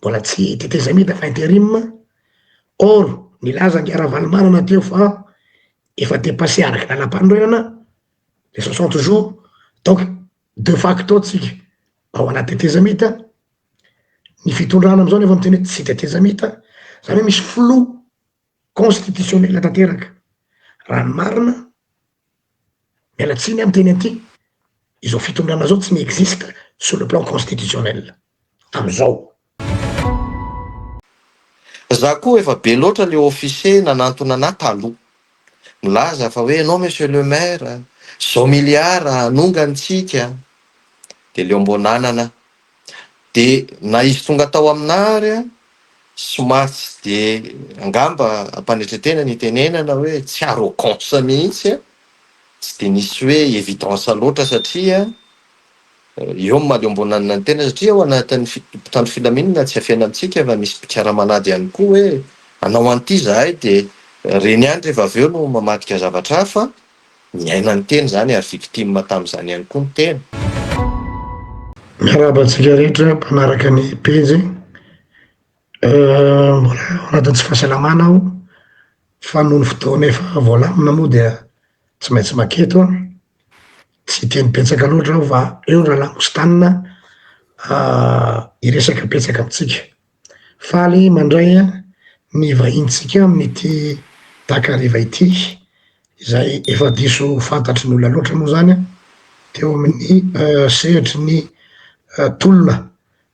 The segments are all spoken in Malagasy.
mbola tsy tetezamita fa intérim, or nilaza ngiara Valomanana teo fa efa dépassé araky lalam-panorenana les 60 jours, donc de facto tsika ao anaty tetezamita. Ny fitondrana amizao nefa miteny hoe tsy tetezamita, zany hoe misy flou constitutionnel tanteraka. Raha ny marina, mialatsiny amy teny aty, izao fitondrana zao tsy mi-existe sur le plan constitutionnel amizao. Za koa efa be loatra le officier nanantona ana taloha, milaza fa hoe non monsieur le maire, zao milliard anongantsika, de leo mbo nanana. De na izy tonga tao aminary somatsy de angamba ampanetretena ny tenenana hoe tsy arrogance mihitsy, tsy de nisy hoe évidence loatra satria eo maleo mbo nanana ny tena, satria ao anatin'ny mpitandro filaminana tsy afiana amitsika fa misy mpikara-manady ihany koa hoe anao an'ity zahay de reny ihany rehefa avy eo no mamadika zavatra hafa, miaina ny teny zany ary victime tam'izany ihany koa ny tena. Miarabantsika rehetra mpanaraka ny pejy, mbola anatin'ny tsy fahasalamana aho fa noho ny fotoana efa voalamina moa dia tsy maintsy maketo, tsy tiany petsaka loatra aho fa eo raha lamostanina iresaka petsaka amitsika. Faly mandray ny vahintsika amin'ity takariva ity, izay efa diso fantatry ny olona loatra moa zany teo amin'ny sehitry ny tolona,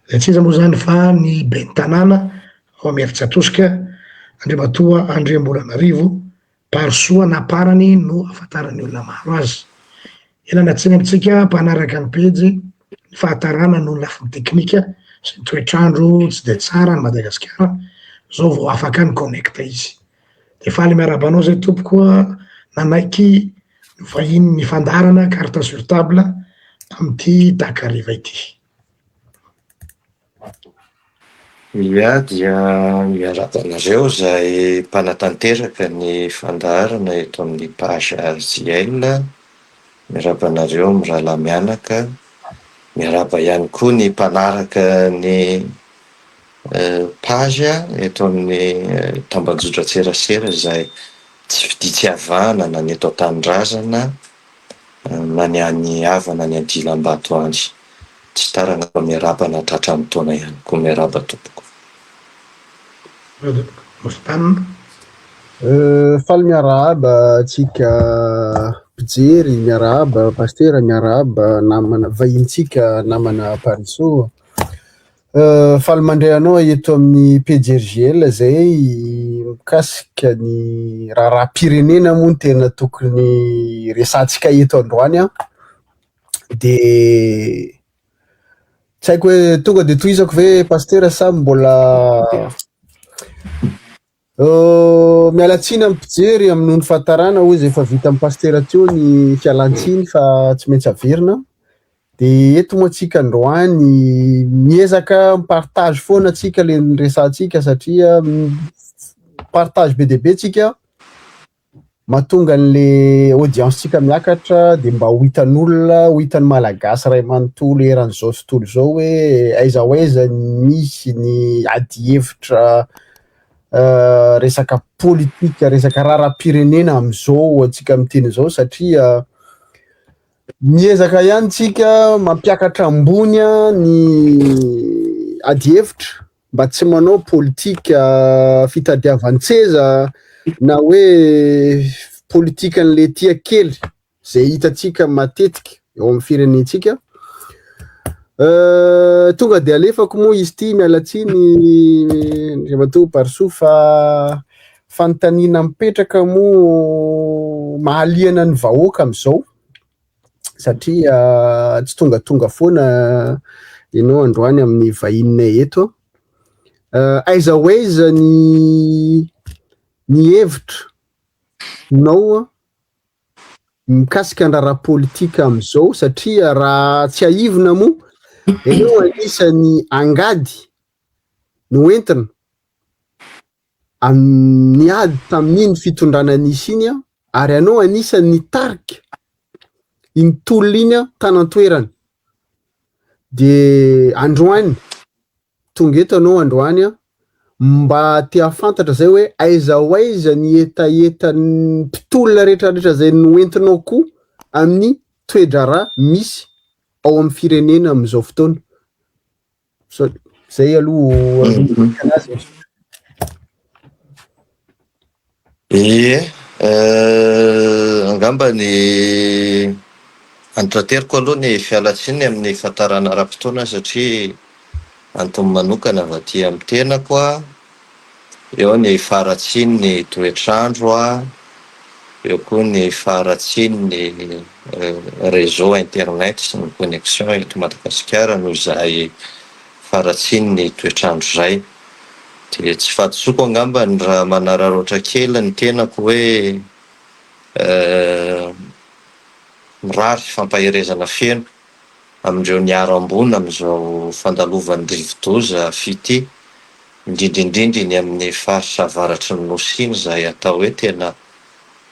zay tsy iza moa zany fa ny ben'ny tanàna ao Ameritsy Atosika, Andriamatoa Andriambolanarivo Parosoa Naparany no ahafantarany olona maro azy. Ilana tsiny amitsika mpanaraka ny pejy ny fahatarana noho ny lafiny teknika sy ny toetrandro tsy de tsara ny Madagasikara, zao vao afaka ny connecta izy. De faly miarabanao zay tompokoa nanaiky vahiny ny fandarana carte sur table amity takariva ity. Ia, dia miaraka anareo zay mpanatanteraka ny fandaharana eto amin'ny page RJL, miaraba anareo mirahalahy mianaka, miaraba ihany koa ny mpanaraka ny page eto amin'ny Tambazotra-Tserasera zay tsy fiditsy-havana na ny eto an-tanindrazana na ny any havana ny Andilam-bato any. Tsy tarana miaraba na tratra amin'ny taona ihany koa miaraba tompoko. Faly miarahaba tsika mpijery, miarahaba pastera, miarahaba namana vahintsika namana Pariso. Faly mandray anao eto amin'ny PJRGL zay mikasika ny raha-pirenena moa ny tena tokony resantsika eto androany de tsy haiko hoe tonga de tohizako ve pastera sa mbola mialatsiny amin'ny mpijery amin'ny noho ny fahatarana hoy zay efa vita amin'ny pastera teo ny fialantsiny fa tsy maintsy averina. De eto moa tsika androany miezaka mipartage foana atsika le resantsika satria partage be deabe tsika mahatonga an'le audience tsika miakatra, de mba ho hitan'olona, ho hitan'ny malagasy ray manontolo eran'izao tontolo zao hoe aiza ho aiza misy ny ady hevitra resaka politika, resaka raharam-pirenena amizao atsika miteny zao, satria miezaka ihany tsika mampiakatra ambony ny ady hevitra mba tsy manao politika fitadiavan-tseza na hoe politika an'le tia kely zay hitatsika matetika eo amin'ny firenentsika. Tonga de alefako moa izy ty mialatsiny Andriamatoa Pariso fa fanontaniana mipetraka moa mahaliana ny vahoaka amizao, satria tsy tonga foana ianao androany amin'ny vahininay eto. Aiza ho aiza ny hevitra nao mikasika ny raha politika amizao, satria raha tsy aivina moa ianao anisan'ny angady no entina amin'ny ady tamin'iny fitondrana nisy iny ary ianao anisan'ny tarika iny tolona iny tanan-toerany. De androany tonga eto anao androany a mba tia fantatra zay hoe aiza ho aiza ny etaetan'ny mpitolona rehetrarehetra zay noentinao koa amin'ny toedrara misy ao amin'ny firenena am'izao fotoana. So zay aloha anazy. Ie, angamba ny antrateriko aloha ny fialatsininy amin'ny fahatarana ara-potoana satria antony manokana avy aty amin'ny tenako a, eo ny faharatsiny ny toetrandro a, eo koa ny faharatsiny ny réseau internet sy ny connexion eto Madagasikara noho izay faharatsiny ny toetrandro zay. De tsy fahatotsoko angamba ny raha manararoatra kely ny tenako hoe mirary fampaherezana feno amindreo niaro ambony am'izao fandalovan'ny rivo-doza fity, indrindrindrindra ny amin'ny faritra avaratry ny nosy iny zay atao hoe tena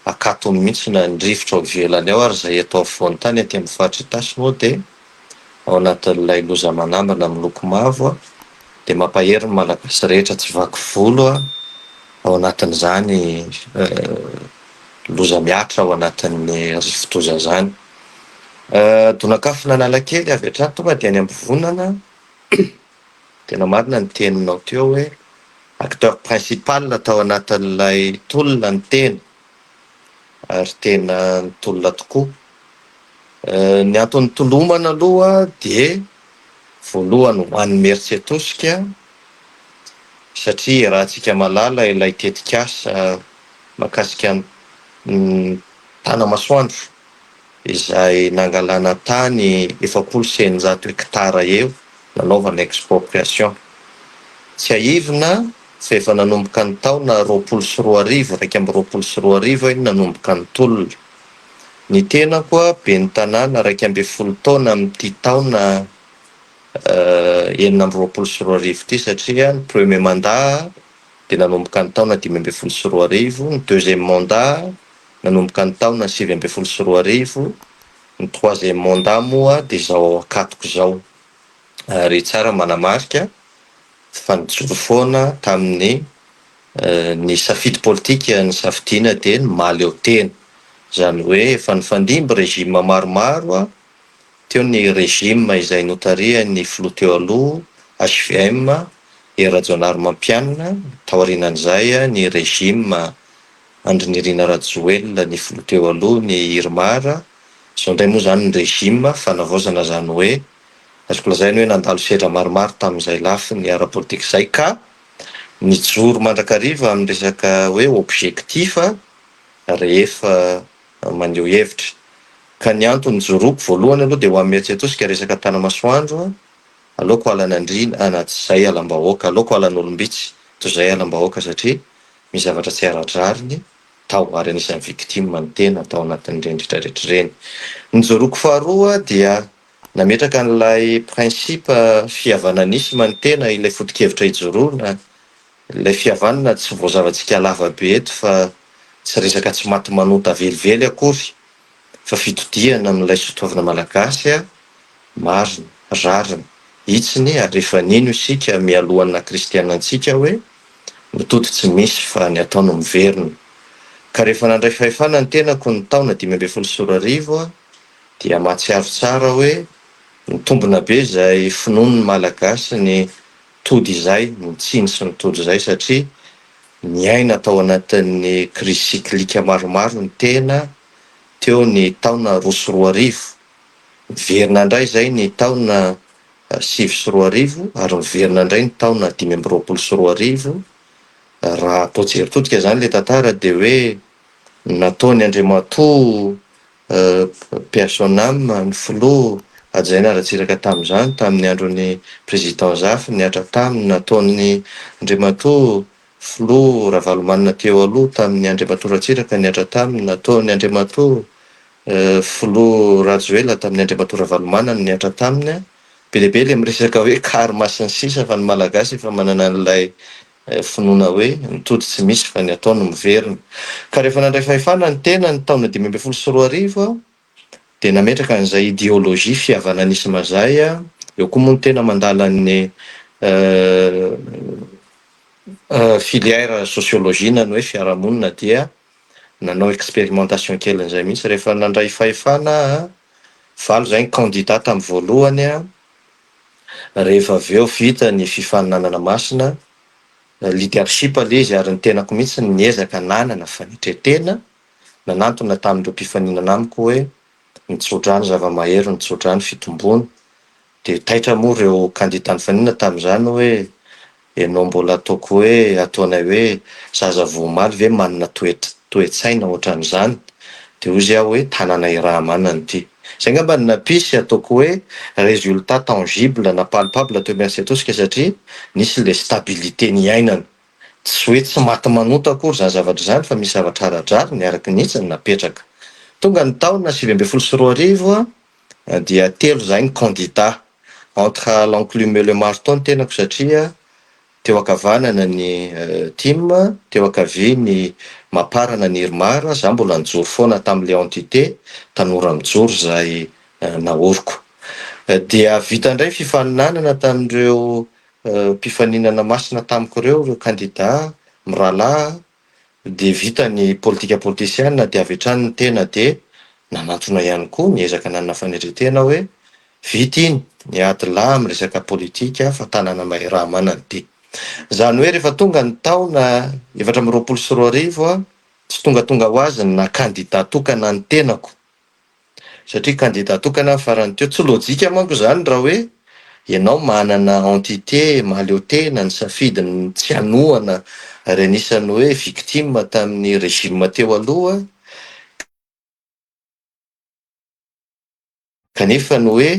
akato mihitsy na ny rivotra ao ivelany ao ary zay atao afovoan'ny tany aty amin'ny faritra tasy moa de ao anatin'ilay loza manambana miloko mavo a, de mampahery ny malagasy rehetra tsy vaky volo a ao anatin'izany loza miatra ao anatin'ny rivo-doza zany. Donakafy nanalakely avy hatrany tonga de any ambivonana tena marina ny teninao teo hoe acteur principal tao anatin'ilay tolona ny tena ary tena ny tolona tokoa. Ny antony tolomana aloha de voalohany ho an'ny Mertsetosika satria raha antsika malala ilay tetikasa mahakasika ny tanamasoandro izay nangalana tany 700 hektara eo nanaovana expropriation. Tsy aivina fa efa nanomboka ny taona 2021 iny nanomboka ny tolona. Ny tena koa be ny tanàna 12 taona amin'ity taona 2024 ity satria ny premier mandat de nanomboka ny taona 2022, ny deuxième mandat nanomboka ny taona 2022, ny troisième mandat moa de zao akatoko zao. Ary tsara manamarika fa nijoro foana tamin'ny ny safidy politika ny safidina de ny maly eo tena, zany hoe efa nifandimby régime maromaro a, teo ny régime izay notarihan'ny filoha teo aloha HVM Rajaonary Mampianina, taorianan'izay ny régime Andrinirina Rajoelina ny filoha teo aloha ny Irmara, zao ndray moa zany ny régime fanavaozana zany hoe azoko lazaina hoe nandalo sedra maromaro tamin'izay lafy ny ara-politika izay ka nijoro mandrakariva amin'ny resaka hoe objectif rehefa maneho hevitra. Ka ny antony joroako voalohany aloha de ho amin'ny Mertsetosika resaka tanamasoandro, aleoko alana andrina anaty zay alam-bahoaka, aleoko alan'olombitsy toy izay alam-bahoaka satria misy zavatra tsy ara-drariny tao ary anisan'ny victime ny tena tao anatin'ny rendritra rehetra ireny. Ny joroako faharoa dia nametraka an'ilay principe fihavananisme ny tena ilay foto-kevitra ijoroana, ilay fihavanana tsy voazavatsika lava be eto fa tsy resaka tsy maty manota velively akory fa fitodiana amin'ilay sotovina malagasy a, marina, rarina, hitsiny ary rehefa nino isika mialohana kristianantsika hoe mitody tsy misy fa ny ataony miverina. Ka rehefa nandray fahefana ny tenako ny taona 2024 a, dia mahatsiaro tsara hoe mitombona be zay finoan'ny malagasy ny tody izay, ny tsiny sy ny tody izay satria niaina tao anatin'ny crise cyclique maromaro ny tena teo ny taona 2022, miverina indray zay ny taona 2025 ary miverina indray ny taona 2022. Raha atao jeritodika zany le tantara de hoe nataony Andriamatoa personam ny filoha Adjaina Ratsiraka tamin'izany tamin'ny andron'ny président Zafy niatra taminy, nataony Andriamatoa filoha Ravalomanina teo aloha tamin'ny Andriamatoa Ratsiraka niatra taminy, nataony Andriamatoa filoha Rajoelina tamin'ny Andriamatoa Ravalomanana niatra taminy. Be lehibe le miresaka hoe karma sy ny sisa fa ny malagasy efa manana an'ilay finoana hoe mitody tsy misy fa ny ataony miverina. Ka rehefa nandray fahefana ny tena ny taona 2024 de nametraka an'izay idéologie fihavananisme zay a, eo koa moa ny tena mandala ny filière sociologie no hoe fiarahamonina dia nanao expérimentation kely an'izay mihitsy rehefa nandray fahefana valo zay ny candidat tamin'ny voalohany rehefa avy eo vita ny fifaninanana masina leadership le izy ary ny tenako mihitsy ny ezaka nanana fanetretena nanantona tamin'ireo mpifaninana amiko hoe nitsodrano zava-mahery nitsodrano fitombony de taitra moa ireo candidat ny faninana tamin'izany hoe ianao mbola ataoko hoe ataonay hoe zaza voamaly ve manana toe-tsaina ohatran'izany de ozy aho hoe tanana iraha manana ity zay ngamba ny napisy ataoko hoe résultat tangible na palpable teo mieritretoska satria nisy le stabilité ny ainana tsy hoe tsy maty manota akory zany zavatra zany fa misy zavatra aradrary ny araky nitsy ny napetraka tonga ny taona 2024 dia telo zay ny candidat entre l'enclume et le marteau ny tenako satria teo akavanana ny team teo akavia ny maparana ny irmara za mbola nijoro foana tamin'le entité tanora mijoro zay naoriko dia vita indray fifaninanana tamin'ireo mpifaninana masina tamiko ireo candidat mirahalahy de vita ny politika politisiana de avy hatrany ny tena de nanantona ihany koa niezaka nanana fanetretena hoe vita iny ny ady lahy amy resaka politika fa tanana mahay raha manany ty zany hoe rehefa tonga ny taona 2024 tsy tonga ho azy na candidat tokana ny tenako satria candidat tokana farany teo tsy lojika manko zany raha hoe ianao manana entité mahaleo tena ny safidy ny tsy anoana ary anisany hoe victime tamin'ny régime teo aloha kanefa ny hoe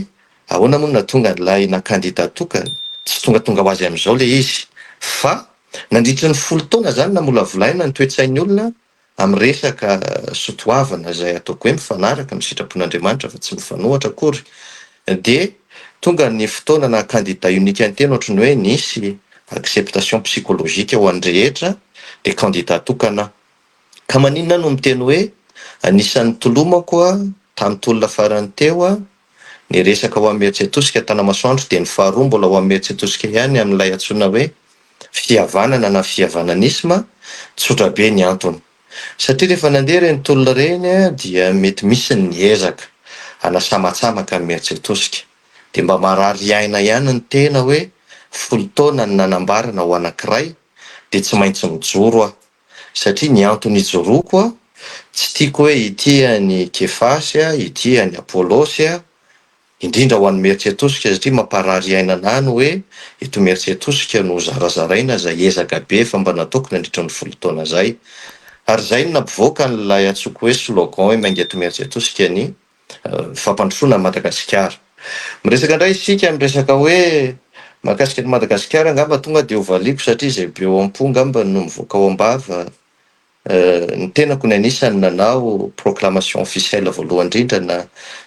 ahoana moa na tonga nylay na candidat tokana tsy tonga ho azy am'izao le izy fa nandritry ny 10 taona zany na mola volaina ny toe-tsain'ny olona amy resaka sotoavana zay ataoko hoe mifanaraka ny sitrapon'Andriamanitra fa tsy mifanohatra akory de tonga ny fotoana na candidat unique antena ohatrany hoe nisy acceptation psychologique ho an'ny rehetra de candidat tokana ka maninona no miteny hoe anisan'ny tolomako tamin'ny tolona farany teo ny resaka ho amieritsetosika tanamasoandro de ny faharoa mbola ho amieritsetosika ihany amin'ilay antsoina hoe fihavanana na fihavananisma tsotra be ny antony satria rehefa nandeha reny tolona reny dia mety misy ny ezaka anasamatsamaka mieritsetosika de mba marary aina ihany ny tena hoe 10 taona ny nanambarana ho anankiray de tsy maintsy mijoro satria ny antony ijoroako tsy tiako hoe ity ny Kefasy ity ny Apolosy indrindra ho an'ny mieritsetosika satria mamparary ainanany hoe eto mieritsetosika no zarazaraina zay ezaka be fa mba nataoko nandritra ny 10 taona zay ary zay no nampivoaka n'lay atsoko hoe slogan hoe maingeto mieritsetosika ny fampandrosoana Madagasikara miresaka indray isika miresaka hoe mahakasika ny Madagasikara ngamba tonga de ovaliako satria zay beo ampo ngamba no mivoaka ao ambava ny tenako ny anisany nanao proclamation officielle voalohany indrindra na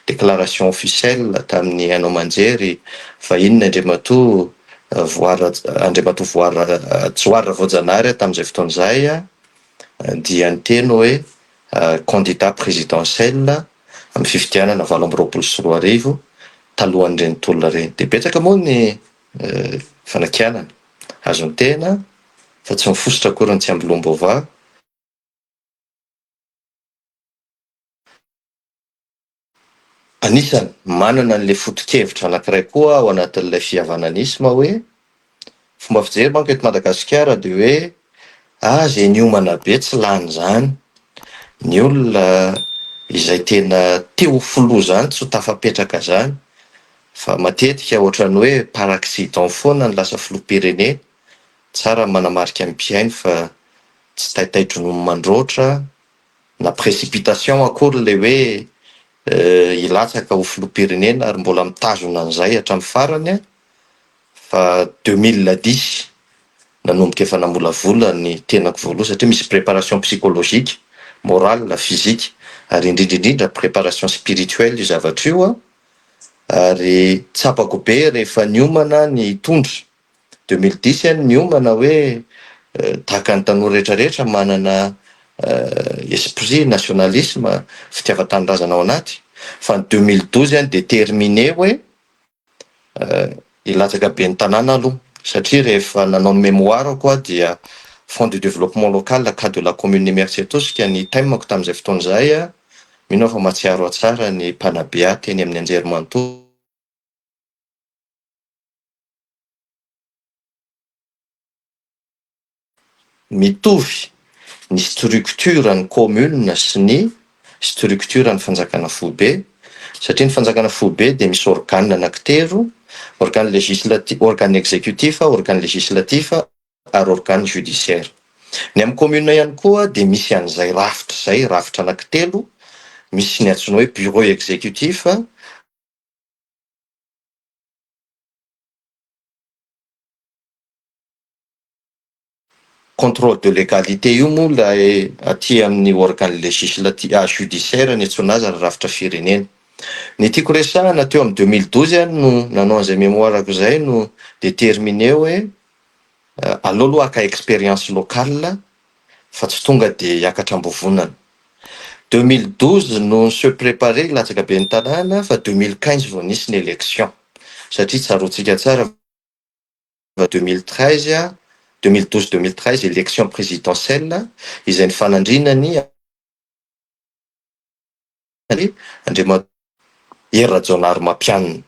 déclaration officielle tamin'ny anao manjery fa inona Andriamatoa voara Joara Voajanahary tamin'izay fotoan'izay dia ny teny hoe candidat présidentiel amin'ny fifidianana 2024 talohan'ireny tolona reny de betsaka moa ny fanakianana azony tena fa tsy mifosotra akory ny tsy ambilom-baovao anisany manana n'le foto-kevitra anankiray koa ao anatin'ilay fihavananisma hoe fomba fijery manko eto Madagasikara de hoe zay niomana be tsy lany zany ny olona izay tena teo filoha zany tsy ho tafapetraka zany fa matetika ohatrany hoe par accident foana ny lasa filoham-pirenena tsara manamarika amin'ny mpiainy fa tsy taitaitry no mandroatra na précipitation akory le hoe ilatsaka ho filoham-pirenena ary mbola mitazona an'izay hatramin'ny farany fa 2010 nanomboka efa namolavola ny tenako voaloha satria misy préparation psychologique morale physique ary indrindrindrindra préparation spirituelle io zavatra io ary tsapako be rehefa niomana ny tondra 2010 niomana hoe tahaka ny tanora rehetrarehetra manana esprit nationalisme fitiavan-tanindrazana ao anaty fa ny 2012 de terminé hoe ilatsaka be ny tanàna aloha satria rehefa nanao ny mémoire koa dia fond de développement local cas de la commune Imeritsier Tosika ny thème-ko tamin'izay fotoana izay mino fa matsiaro tsara ny mpanabe teny amin'ny anjerimanontolo mitovy ny structure ny commune sy ny structure ny fanjakana foibe satria ny fanjakana foibe dia misy organe anankitelo organe législatif, organe exécutif, organe législatif ary organe judiciaire. Ny amin'ny commune ihany koa dia misy an'izay rafitra anankitelo, misy ny antsoina hoe bureau exécutif, contrôle de légalité io moa ilay aty amin'ny organe législatif judiciaire ny antsoina azy ary rafitra firenena. Ny tiako resahana teo amin'ny 2012 no nanao an'izay mémoire-ko izay no déterminé hoe aloha haka expérience locale fa tsy tonga dia hiakatra ambovonana. 2012 no se préparé latsaka be ny tanàna fa 2015 vao nisy ny élection satria tsaroantsika tsara 2012-2013 élection présidentielle izay ny fanandrinany Andriamatoa Rajaonary Mampianina.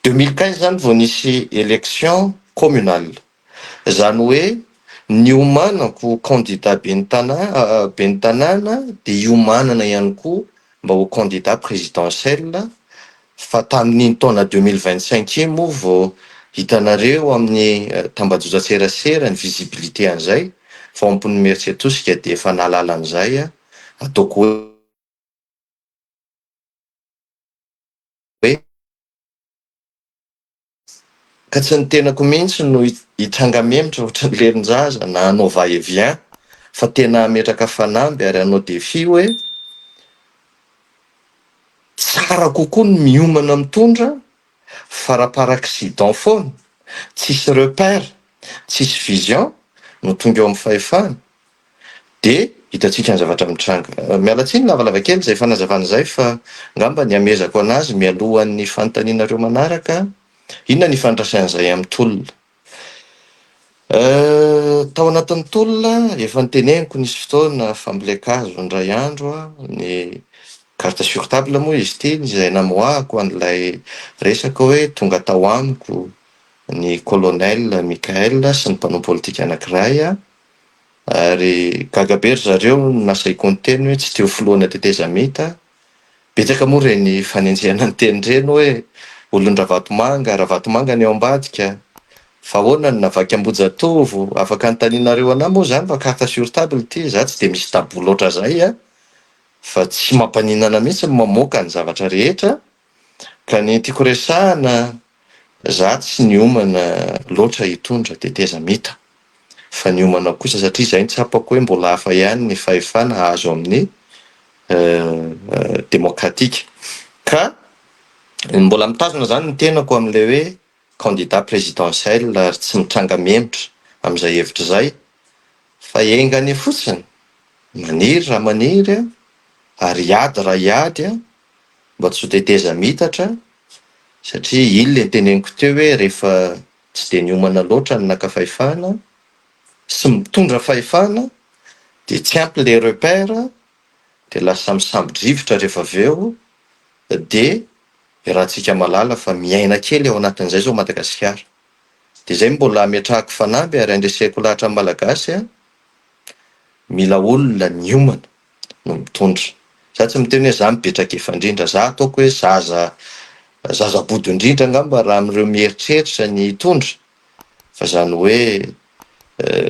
2015 zany vao nisy élection communale, zany hoe niomanako candidat be ny tanàna dia iomanana ihany koa mba ho candidat présidentiel fa tamin'iny taona 2025 iny moa vao hitanareo amin'ny tambajotra-tserasera ny visibilité an'izay fa ampony Imeritsier Tosika dia efa nahalala an'izay ataoko hoe ka tsy ny tenako mihitsy no hitranga memitra ohatra ny lerin-jaza na hanao va-et-vient fa tena hametraka fanamby ary hanao défi hoe tsara kokoa ny miomana mitondra fa raha par accident foana, tsisy repère, tsisy vision no tonga eo amin'ny fahefana dia hitantsika ny zavatra mitranga. Mialatsiny lavalava kely izay fanazavana izay fa ngamba ny amezako anazy mialohan'ny fanontanianareo manaraka inona ny ifandraisan'izay amin'ny tolona. Tao anatin'ny tolona efa niteneniko nisy fotoana fambolekazo indray andro ny carte sur table moa izy ity izay namoahako an'ilay resaka hoe tonga tao amiko ny colonel Mikael sy ny mpanao politika anankiray ary gagabery zareo nasaiko ny teny hoe tsy teo filoana tetezamita betsaka moa reny fanenjehana ny teny reny hoe olon-dravatomanga ravatomanga ny ao ambadika fa ahoana ny navaky Ambojatovo afaka anontanianareo anahy moa zany fa carte sur table ity za tsy dia misy tabo loatra zay fa tsy mampaninana mihitsy mamoaka ny zavatra rehetra ka ny tiako resahana za tsy niomana loatra hitondra tetezamita fa niomana kosa satria izay ny tsapako hoe mbola hafa ihany ny fahefana azo amin'ny démocratique ka mbola mitazona zany ny tenako amin'ilay hoe candidat présidentiel ary tsy mitranga memitra amin'izay hevitra izay fa engany fotsiny maniry raha maniry ary hiady raha hiady mba tsy ho teteza mitatra satria ilay teneniko teo hoe rehefa tsy dia niomana loatra ny naka fahefana sy mitondra fahefana dia tsy ampy les repères dia lasa misambo-drivotra rehefa avy eo dia rahantsika malala fa miaina kely ao anatin'izay zao Madagasikara dia izay mbola ametrahako fanamby ary andreseko lahatra amin'ny malagasy mila olona niomana no mitondra. Za tsy miteny hoe za mipetraka efa indrindra, za ataoko hoe zazabody indrindra ngamba raha amin'ireo mieritreritra ny hitondra fa zany hoe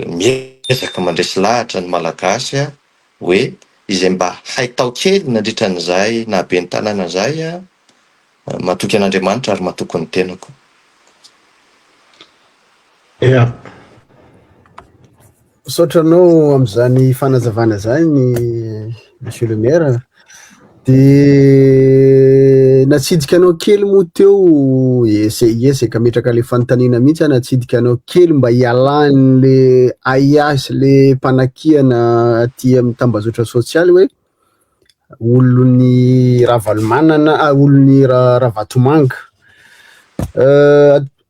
miezaka mandresy lahatra ny malagasy hoe izay mba haitao kely nandritra an'izay na be ny tanàna izay matoky an'Andriamanitra ary matoky ny tenako. Misaotranao amin'izany fanazavana zany monsieur le maire dia natsidika anao kely moa teo eseka metraka le fanontaniana mihitsy natsidika anao kely mba hialany le aiasy le mpanakiana aty amin'ny tambazotra sosialy hoe olony Ravalomanana olony Ravatomanga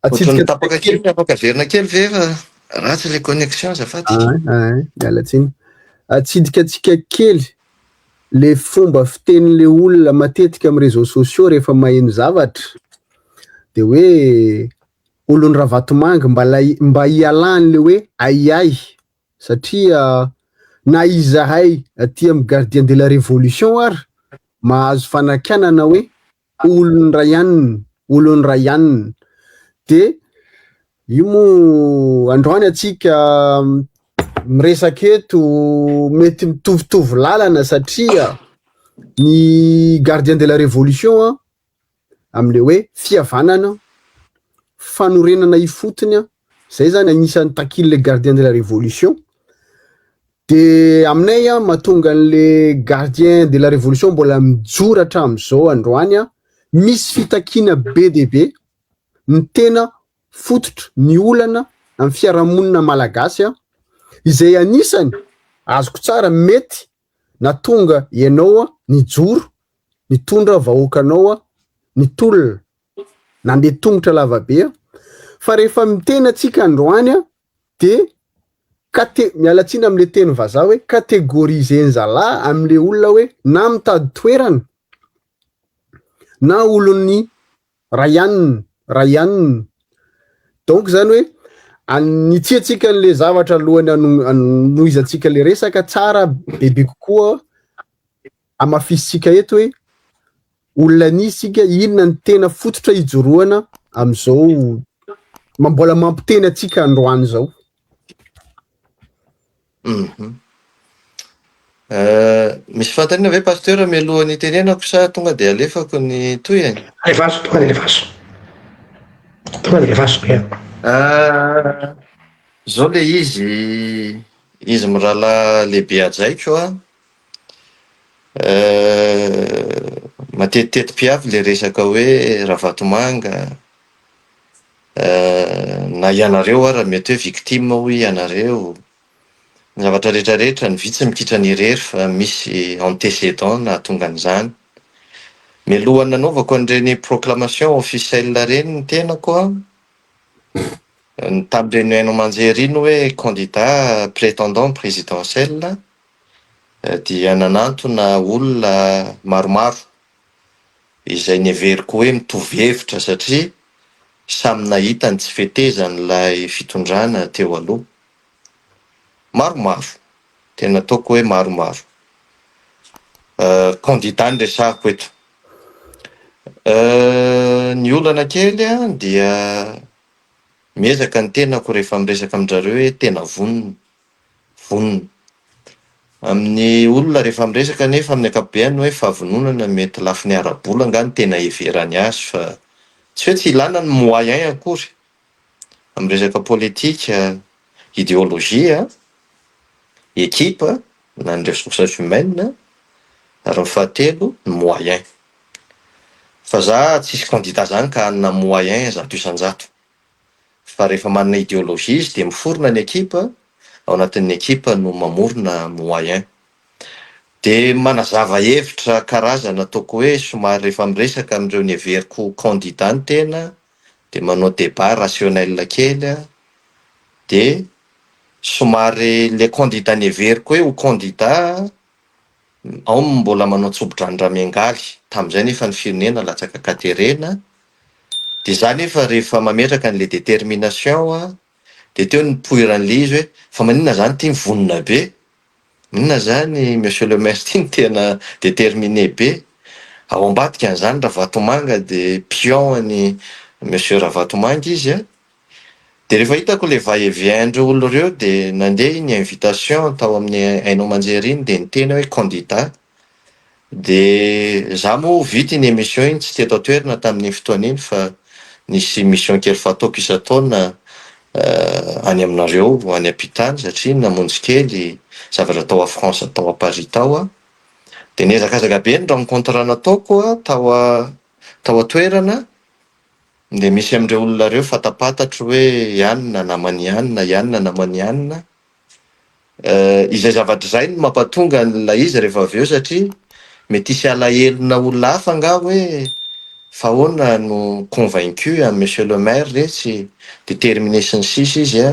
Ohatrany tapaka kely afaka verina kely ve fa ratsy le connexion zafady. Miala tsiny. Atsidikatsika kely le fomba fitenin'le olona matetika amin'ny réseaux sociaux rehefa maheno zavatra de hoe olony Ravatomanga mba hialan'le hoe ai satria na izahay aty amin'ny gardien de la révolution ary mahazo fanakanana hoe olony ray ihany de io mo androany atsika miresaka eto mety mitovitovy lalana satria ny gardien de la révolution am'le hoe fihavanana fanorenana ifotony zay zany agnisan'ny takily le gardien de la révolution de aminay mahatonga an'le gardien de la révolution mbola mijoro hatramin'izao androany misy fitakina be de be ny tena fototra ny olana amin'ny fiarahamonina malagasy izay anisany azoko tsara mety natonga ianao nijoro nitondra vahoakanao nitolona nandeha tongotra lavabe fa rehefa miteny atsika androany de mialatsina am'le teny vazaha hoe catégorisé zala am'le olona hoe na mitady toerana na olony ray ihany donc zany hoe anitsiatsika an'le zavatra alohany anohizatsika le resaka tsara bebe kokoa amafisitsika eto hoe olona nisika inona ny tena fototra hijoroana am'izao mbola mampiteny atsika androany zao. Misy fantanina ve pasteur mialohan'ny tenenako sa tonga de alefako ny toy tonga de lefaso zao le izy mirala lehibe ajaiko matetitety-piavy le resaka hoe Ravatomanga na ianareo raha mety hoe victime hoy ianareo ny zavatra rehetrarehetra ny vitsy mikitra ny irery fa misy antécédent na tonga an'izany mialohany nanaovako an'ireny proclamation officielle reny ny tenako ny tam'ireny haino manjeriny hoe candidat prétendant présidentiel dia nanantona olona maromaro izay neveriko hoe mitovy hevitra satria samy nahitany tsy fetezan'ilay fitondrana teo aloha maromaro tena ataoko hoe maromaro candidat ny resahako eto ny olana kely dia miezaka ny tenako rehefa miresaka amin'zareo hoe tena vonona amin'ny olona rehefa miresaka nefa amin'ny akapobeany hoe fahavononana mety lafi ny arabola nga ny tena everany azy fa tsy hoe tsy ilana ny moyen akory amin'ny resaka politika idéologie équipe na ny ressources humaines ary ny fahatelo ny moyen fa za tsisy candidat zany ka hanina moyen zato isan-jato fa rehefa manana idéologie izy de miforona ny équipe ao anatin'ny équipe no mamorona moyen de manazava hevitra karazana ataoko hoe somary rehefa miresaka amin'ireo ny everiko candidat ny tena de manao débat rationnel kely de somary le candidat ny everiko hoe ho candidat ao mbola manao tsobo-dranodramiangaly tam'izay nefa ny firenena latsaka katerena de za nefa rehefa mametraka an'le détermination de teo ny poiran'le izy hoe fa maninona zany ty mivonona be inona zany monsieur le maire ty ny tena déterminé be ao ambadika an'izany Ravatomanga de pion ny monsieur Ravatomanga izy de rehefa hitako le va-et-vient-ndreo olo reo de nandeha ny invitation tao amin'ny hainao manjeriny de niteny hoe candidat de za moa vity ny émission iny tsy teto atoerana tamin'ny fotoana iny fa nisy mission kely fataoko isa-taona any aminareo any ampitany satria namonjy kely zavatra tao a France tao a Paris tao de niezakazaka be ny rencontre nataoko tao atoerana de misy am'ireo olona reo fatapatatro hoe ianona namany ianona izay zavatra zay no mampatonga la izy rehefa avy eo satria mety hisy alahelona olona hafa nga hoe fa ahoana no convaincu a monsieur le maire resy déterminé sy ny sisa izy a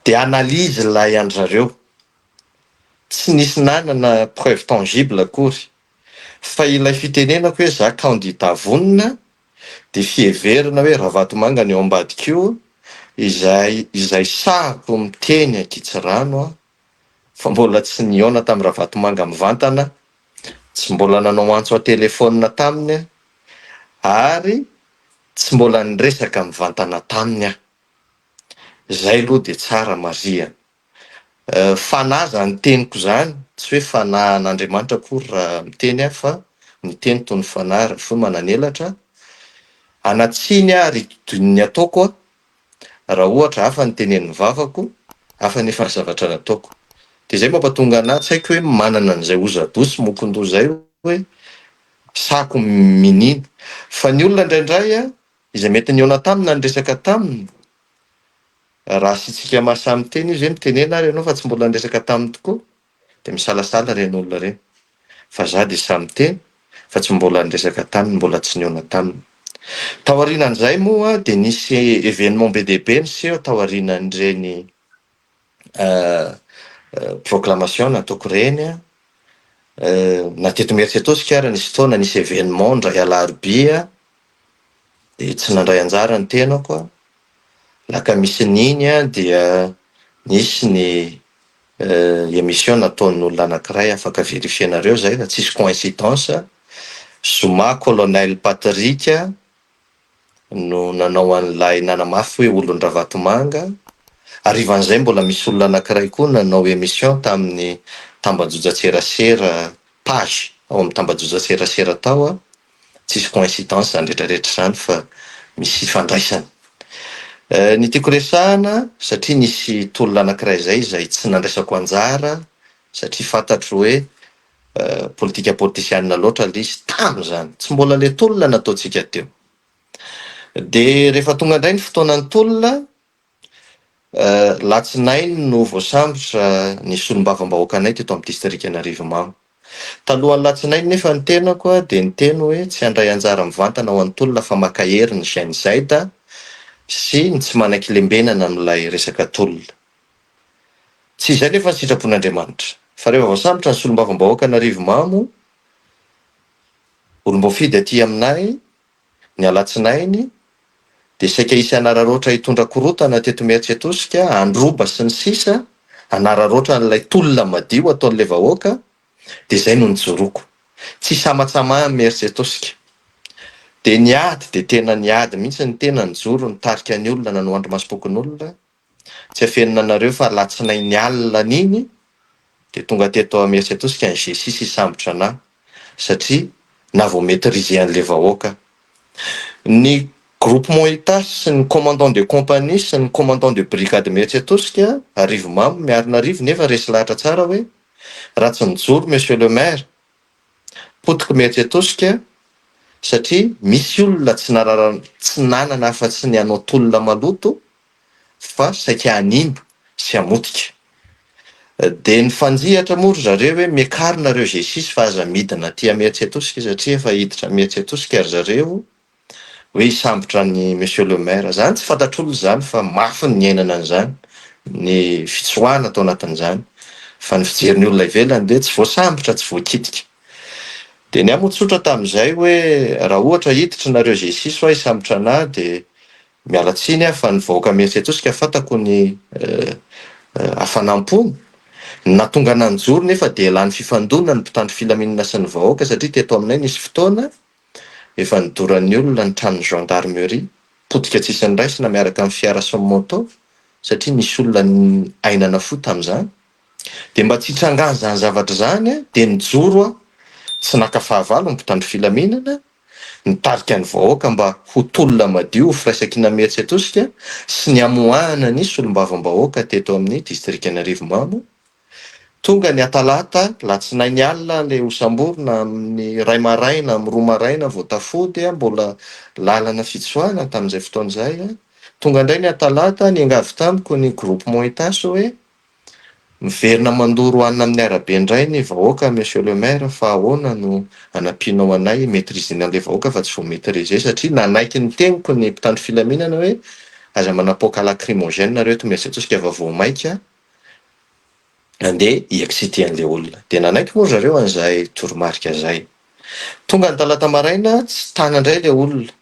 de analyse lay an-drareo tsy nisy nanana preuve tangible akory fa ilay fitenenako hoe za candidat vonina de fieverina hoe raha vatomanga ny eo ambadikio izay sahako miteny akitsirano a fa mbola tsy niona tamin'ny raha vatomanga mivantana tsy mbola nanao antso a telefona taminy ary tsy mbola niresaka mivantana taminy aho zay aloha de tsara maria fanahy zany teniko zany tsy hoe fanahy an'Andriamanitra akory raha miteny aho fa miteny tony fanahy raha fo mananelatra anatsiny a ritodininy ataoko a raha ohatra hafa ny tenen'ny vavako hafa nefa zavatra nataoko de zay mampatonga anahy tsy haiko hoe manana an'izay ozadosy mokondoha zay hoe sako minina fa ny olona indraindray a izay mety niona tamina nyresaka taminy raha sitsika mahasamy teny izy hoe mitenena ary ianao fa tsy mbola niresaka taminy tokoa de misalasala reny olona reny fa za de samy teny fa tsy mbola niresaka taminy mbola tsy niona taminy taorianan'izay moa de nisy événement be deabe niseho taorianan'ireny proclamation nataoko reny a na teto Mieritseritosika ary nisy fotoana nisy événement ndray alarobia de tsy nandray anjara ny tenako a laka misy niny a dia nisy ny émission nataon'olona anankiray afaka verifienareo zay fa tsisy coïncidence Zoma colonel Patrick no nanao an'ilay nanamafy hoe olon-dravatomanga arivan'izay mbola misy olona anankiray koa nanao émission tamin'ny tambajoja-tserasera page ao amin'ny tambajoja-tserasera tao a tsisy coïncidence zany rehetrarehetra zany fa misy fandraisany ny tiako resahana satria nisy tolona anankiray zay tsy nandraisako anjara satria fantatro hoe politika politisianina loatra le izy tam'zany tsy mbola le tolona nataontsika teo de rehefa tonga indray ny fotoanan'ny tolona latsinainy no voasambotra ny solombavam-bahoaka anay teto amin'ny distrik'Anarivomamo talohan'ny latsinainy nefa ny tenako a de ny teny hoe tsy handray anjara mivantana ho an'ny tolona fa maka hery ny Jean Zaida sy ny tsy manan-kilembenana amin'ilay resaka tolona tsy izay nefa ny sitrapon'Andriamanitra fa rehefa voasambotra ny solombavam-bahoaka Anarivomamo olom-boafidy aty aminay ny alatsinainy de saika isy anararoatra hitondra korotana teto Mieritseritosika androba sy ny sisa anararoatra n'ilay tolona madio ataon'le vahoaka de zay no nijoroko tsy samatsama Mieritseritosika de niady de tena niady mihitsy ny tena nijoro nitarika ny olona nano andro masom-pokon'olona tsy afenina anareo fa latsinainy alina niny de tonga teto Mieritseritosika ny jesisy isambotra anahy satria na vao maîtriser an'le vahoaka ny groupement Itasy sy ny commandant de compagnie sy ny commandant de brigade Mieritseritosika Arivomamo miarina arivo nefa resy lahatra tsara hoe raha tsy nijoro monsieur le maire potika Mieritseritosika satria misy olona tsy nanana afa-tsy ny hanao tolona maloto fa saika hanimba sy hamotika de ny fanjihatra mory zareo hoe miakarina reo jesisy fa aza midina aty Mieritseritosika satria efa hiditra Mieritseritosika ary zareo hoe hisambotra ny monsieur le maire zany tsy fantatr'olo zany fa mafy ny iainana an'izany ny fitsoahana atao anatin'izany fa ny fijeriny olona ivelany de tsy voasambotra tsy voakitika de ny amotsotra tamin'izay hoe raha ohatra hiditra nareo jesisy fa hisambotra anahy de mialatsiny aho fa ny vahoaka Mieritseritosika fantako ny hafanam-po natonga nanjoro nefa de lany fifandonana ny mpitandro filaminana sy ny vahoaka satria teto aminay nisy fotoana efa nidoran'ny olona ny tranony gendarmerie potika tsisy ny raisina miaraka amin'ny fiara sy moto satria nisy olona ainana fo tamin'izany de mba tsy hitrangany zany zavatra zany de nijoro a tsy naka-fahavalo ny mpitandro filaminana nitarika ny vahoaka mba ho tolona madio ho firaisakina Mieritseritosika sy ny amoahana ny solombavam-bahoaka teto amin'ny distrik'Anarivomamo tonga ny atalata latsinainy alina le osamborona amin'ny ray maraina amin'ny roa maraina vao tafody mbola lalana fitsoahana tamin'izay fotoan'izay tonga indray ny atalata ny angavy tamiko ny groupement Itasy hoe miverina mandoro anina amin'ny arabe indray ny vahoaka monsieur le maire fa ahoana no anampianao anay maîtrisena an'ilay vahoaka fa tsy vo maîtriser satria nanaiky ny teniko ny mpitandro filaminana hoe aza manapoaka lacrymogène nareo to miasa atosika vao maika andeha hiexciter an'ilay olona de nanaiky moa zareo an'izay toromarika zay. Tonga ny talata maraina tsy tana indray ilay olona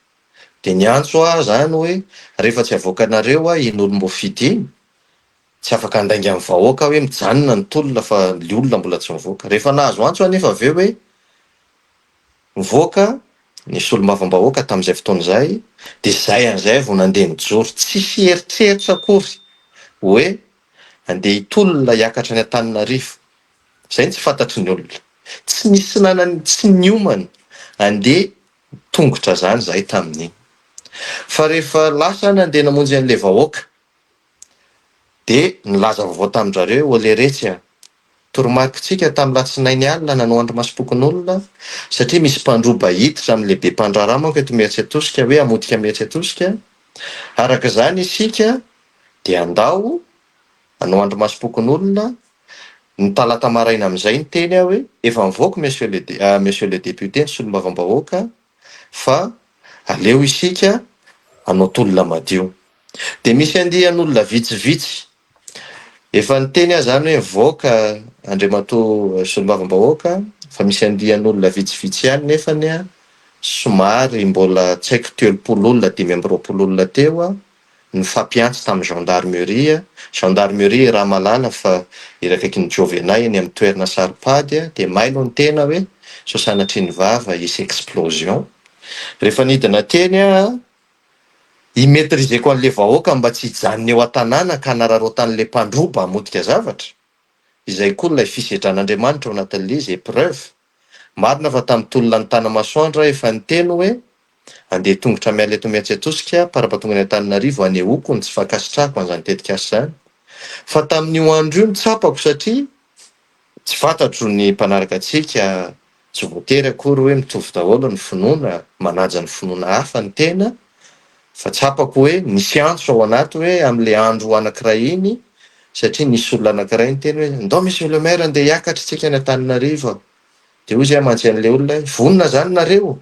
de niantso aho zany hoe rehefa tsy avoakanareo in'olom-boafidy iny tsy afaka andainga amin'ny vahoaka hoe mijanona ny tolona fa ny olona mbola tsy mivoaka. Rehefa nahazo antso anefa aveo hoe mivoaka nisy olo-mavam-bahoaka tamin'izay fotoana izay de zay an'izay vao nandeha nijoro tsisy eritreritra akory hoe andeha hitolona hiakatra ny Antananarivo. Zay ny tsy fantatry ny olona. Tsy misy nanany tsy niomana andeha tongotra zany zay tamin'iny. Fa rehefa lasa nandeha namonjy an'ilay vahoaka de nilaza vaovao tamin-drareo oleretsy toromarikitsika tamin'ny latsinainy alina nanao andro masimpokon'olona satria misy mpandroba hiditra amin'ny lehibe mpandraharaha manko eto Mihetsitosika hoe amodika Mihetsitosika. Araka izany isika de andao hanao andro masimpokon'olona. Ny talata maraina amin'izay ny teny aho hoe efa mivoaka monsieur le député ny solombavambahoaka fa aleo isika hanao tolona madio. De misy andihan'olona vitsivitsy efa niteny aho zany hoe mivoaka Andriamatoa solombavambahoaka fa misy andihan'olona vitsivitsy ihany nefany a somary mbola tsy haiko telopolo olona 520 olona teo ny fampiantsy tamin'ny gendarmerie raha malala fa irakaiky ny Jovenay eny amin'ny toerana saripady de mailo ny tena hoe sosanatry ny vava isy explosion. Rehefa nidina teny imetrizeko an'le vahoaka mba tsy hijanona eo an-tanàna ka nararao tan'le mpandroba hamodika zavatra. Izay koa ilay fisedran'Andriamanitra ao anatin'ilay izy épreuve. Marina fa tamin'ny tolona ny tanamasoandra efa niteny hoe andeha tongotra miala eto Mihetsitosika parapatonga ny Antananarivo anehoako ny tsy fankasitrahako an'izany tetikasa zany. Fa tamin'io andro io nitsapako satria tsy fantatro ny mpanaraka antsika tsy voatery akory hoe mitovy daholo ny finoana manaja ny finoana hafa ny tena fa tsapako hoe nisy antso ao anaty hoe amin'le andro anankiray iny satria nisy olona anankiray ny teny hoe ndao monsieur le maire andeha hiakatra tsika ny Antananarivo. De hoy zay mantsy an'le olona vonona zany nareo.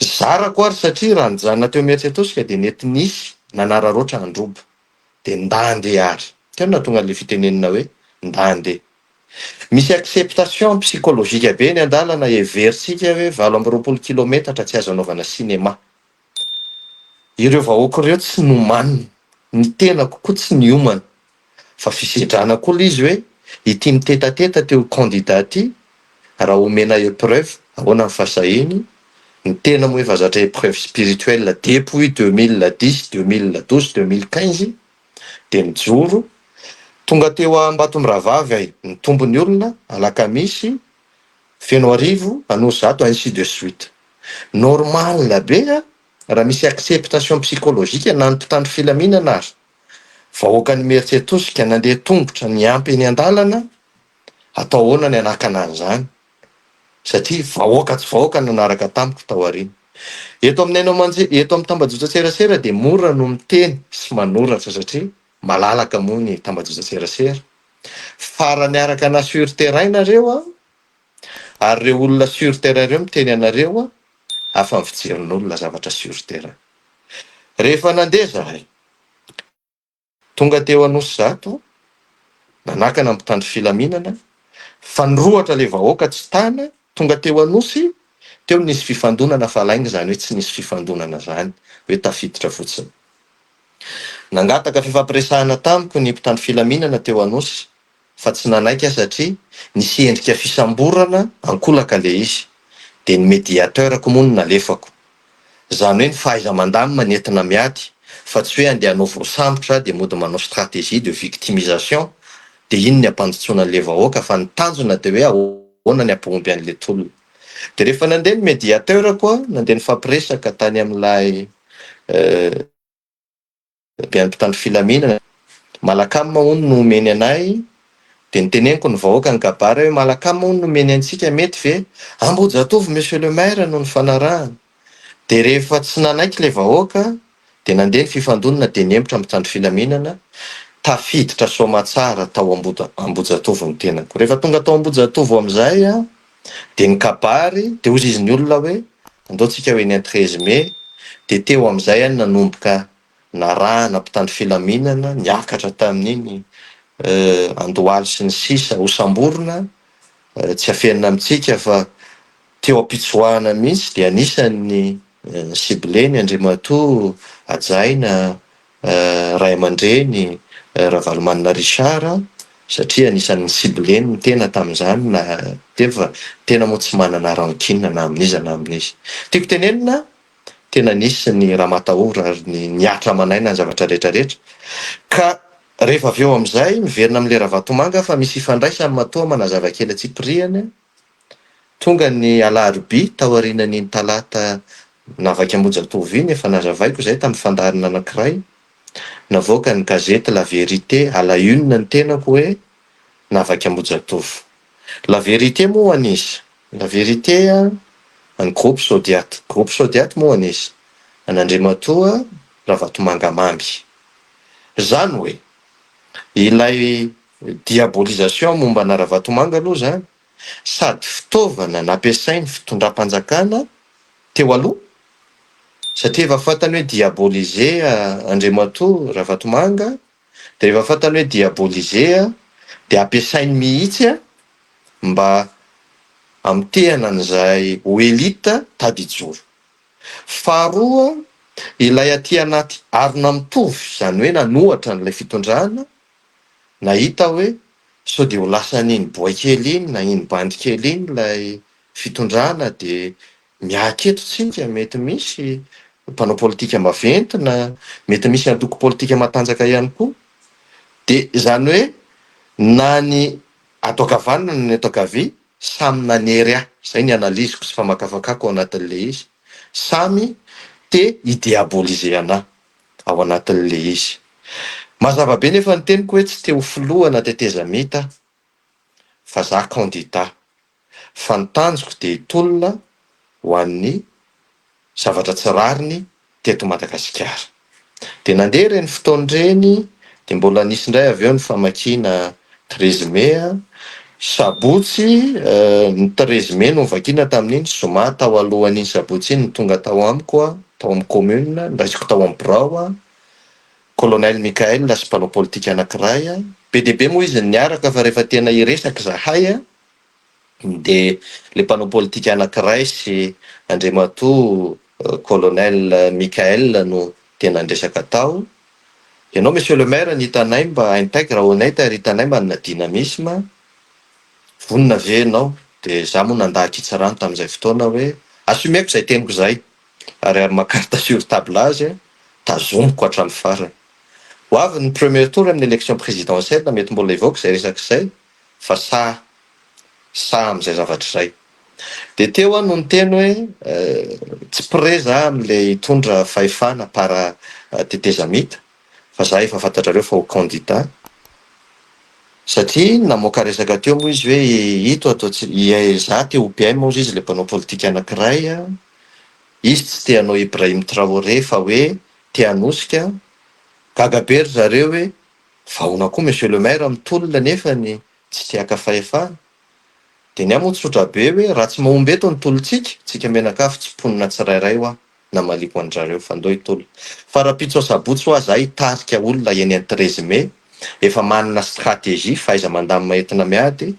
Zarako ary satria raha nijanona teo Mihetsitosika de nety nisy nanararoatra androba de nda andeha ary. Tena tonga le fitenenina hoe nda andeha. Misy acceptation psychologique be ny andalana eversika hoe 20 kilometatra tsy azo anaovana cinéma. Ireo vahoaka ireo tsy nomanina, ny tena kokoa tsy niomana fa fisedrana koa izy hoe ity mitetateta teo candidat ty raha omena épreuve ahoana ny fasahiny. Ny tena moa efa zatra épreuve spirituelle depuis 2010, 2012, 2015 de nijoro tonga teo Ambatombaravavy ay nitombo ny olona alakamisy feno arivo anory zato ainsi de suite. Normal be raha misy acceptation psychologique na ny mpitandro filaminana ary vahoaka ny Mihetsitosika nandeha tongotra ny ampy eny an-dalana atao ahoana ny anakana an'izany satria vahoaka tsy vahoaka nanaraka tamiko tao aoriana. Eto amin'ny tambajotra serasera de mora no miteny sy manoratra satria malalaka moa ny tambajotra serasera. Farany araka na sur terrain nareo ary reo olona sur terrain reo miteny anareo afa ny fijerin'olona zavatra sur terrain. Rehefa nandeha zahay tonga teo Anosy Zato nanakana mpitandro filaminana fa nirohatra le vahoaka tsy tana tonga teo Anosy teo nisy fifandonana fa lainga zany hoe tsy nisy fifandonana zany hoe tafiditra fotsiny. Nangataka fifampiresahana tamiko ny mpitandro filaminana teo Anosy fa tsy nanaiky satria nisy endrika fisamborana ankolaka le izy de ny médiateur ko moa nalefako. Zany hoe ny fahaiza mandamina ny entina miady fa tsy hoe andeha hanao voasambotra de mody manao stratégie de victimisation de iny ny ampandrotsona an'le vahoaka fa ny tanjona de hoe ahoana ny ampomby an'le tolona. De rehefa nandeha ny médiateur koa nandeha nifampiresaka tany amin'ilay mpitandro filaminana malakamy hono no omeny anay de niteneniko ny vahoaka ny kabary hoe malakamy hono no omeny antsika mety ve Ambohijatovy monsieur le maire no ny fanarahana. De rehefa tsy nanaiky le vahoaka de nandeha ny fifandonana de nembitra mpitandro filaminana tafiditra soamatsara tao Ambojatovo ny tenako. Rehefa tonga tao Ambojatovo amin'izay a, de ny kabary de ozy izy ny olona hoe andaotsika hoe ny 13 mai, de teo amin'izay any nanomboka narahana mpitandro filaminana niakatra tamin'iny Andohaly sy ny sisa ho samborona, tsy afenina amitsika fa teo ampitsoahana mihitsy de anisan'ny Sibileny, Andriamatoa, Ajaina, Ray aman-dreny, Ravalomanina Richard, satria anisan'ny Sibileny ny tena tamin'izany na tefa tena moa tsy manana rankinina na amin'iza na amin'izy. Tiako tenenina tena nisy ny Ramatahora ary niatra manaina ny zavatra rehetrarehetra. Ka rehefa avy eo amin'izay miverina amin'le Ravatomanga fa misy ifandraisany matoa manazava kely atsipiriany. Tonga ny Alarobia tao aorianan'iny talata navaky Ambojatovo iny, efa nazavaiko izay tamin'ny fandaharana anankiray, navoaka ny gazety La Vérité à la une ny tenako hoe navaky Ambojatovo. La Vérité moa anisy, La Vérité ny groupe Sodiato, groupe Sodiato moa anisy an'Andriamatoa Ravatomanga Mamby. Zany hoe ilay diabolisation mombana Ravatomanga aloha zany sady fitaovana nampiasainy fitondram-panjakana teo aloha, satria efa fantany hoe diaboliser Andriamatoa Ravatomanga, de rehefa fantany hoe diaboliser de ampiasainy mihitsy mba amitehana an'izay ho elita tadijoro. Faharoa, ilay aty anaty arina mitovy, zany hoe nanohatra n'ilay fitondrana, nahita hoe sao de ho lasa n'iny boakely iny na iny bandy kely iny ilay fitondrana de miaketo tsika, mety misy mpanao politika maventy na mety misy antoko politika matanjaka ihany koa. De zany hoe na ny ato ankavanana ny ato ankavia samy nanery zay ny analiziko sy famakafakako ao anatin'le izy, samy te idiaboliser anahy ao anatin'le izy. Mazava be nefa ny teniko hoe tsy te ho filohana teteza mita fa za candidat, fa ny tanjoko de hitolona ho an'ny zavatra tsy rariny teto Madagasikara. De nandeha reny fotoan'ireny de mbola nisy indray avy eo ny famakiana 13 mai, sabotsy ny 13 mai no vakina tamin'iny, Zoma tao alohan'iny sabotsy iny tonga tao amiko, tao amin'ny commune, ndraisiko tao amin'ny Birao, Colonel Michael sy mpanao politika anankiray. PDB moa izy niaraka fa rehefa tena iresaka zahay de le mpanao politika anankiray sy Andriamatoa Colonel Michael no tena andresaka tao. Ianao monsieur le maire nitanay mba intègre honnête ary hitanay mba na dynamisme, vonina ve ianao? De za moa nandahatra hitsarano tamin'izay fotoana hoe assumeko zay teniko zay, ary makarta sur tablage tazomiko hatramin'ny farany. Ho avy ny premier tour amin'ny élection présidentielle mety mbola evoaka zay resaka izay, fa sa amin'izay zavatra izay. De teo no niteny hoe tsy pré za amin'le hitondra fahefana para teteza mita, fa za efa fantatrareo fa ho candidat. Satria namoaka resaka teo moa izy hoe ito ataotsika za te OPM moa izy le mpanao politika anankiray, izy tsy te hanao Ibrahim Traoré fa hoe te hanosika. Gaga be ry zareo hoe vahoana koa monsieur le maire mitolona nefa ny tsy tiaka fahefana. De ny amoa tsotra be hoe raha tsy mahomby eto ny tolontsika, tsika menakafo tsy ponina tsirairay ho na maliko an'zareo fa andao hitolo. Fa raha pitso sabotsy ho aza hitarika olona eny amin'ny 13 mai, efa manana stratégie faiza mandamy mahetina miady,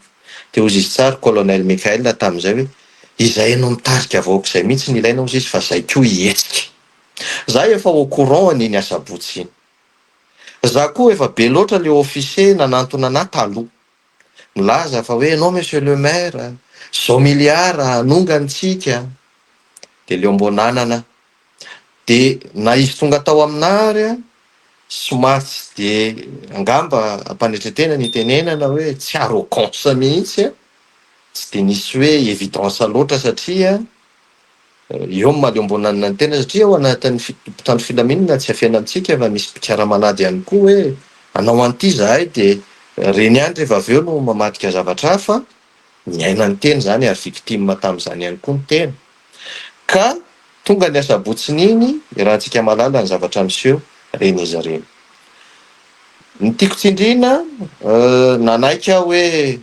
de hozy izy tsara Colonel Michael tamin'izay hoe izay anao mitarika avaoko izay mihitsy ny ilaina hozy izy fa zay koa hihetsika. Za efa au courant an'iny asabotsy iny. Za koa efa be loatra le officier nanantona anahy taloha. Milaza fa hoe non monsieur le maire, zao miliara anongantsika. De leo mbonanana. De na izy tonga tao aminary, somary tsy de angamba ampanetretena ny tenenana hoe tsy arrogance mihitsy, tsy de nisy hoe évidence loatra satria eo maleo mbonanana ny tena satria ao anatin'ny mpitandro filaminana tsy afena amitsika fa misy mpikara-manady ihany koa hoe anao an'ity zahay de reny ihany rehefa avy eo no mamadika zavatra fa miaina ny teny zany ary victime tamin'izany ihany koa ny tena. Ka tonga ny asabotsiny iny, rahantsika malala ny zavatra miseho reny izy reny. Ny tiako tsindriana nanaika hoe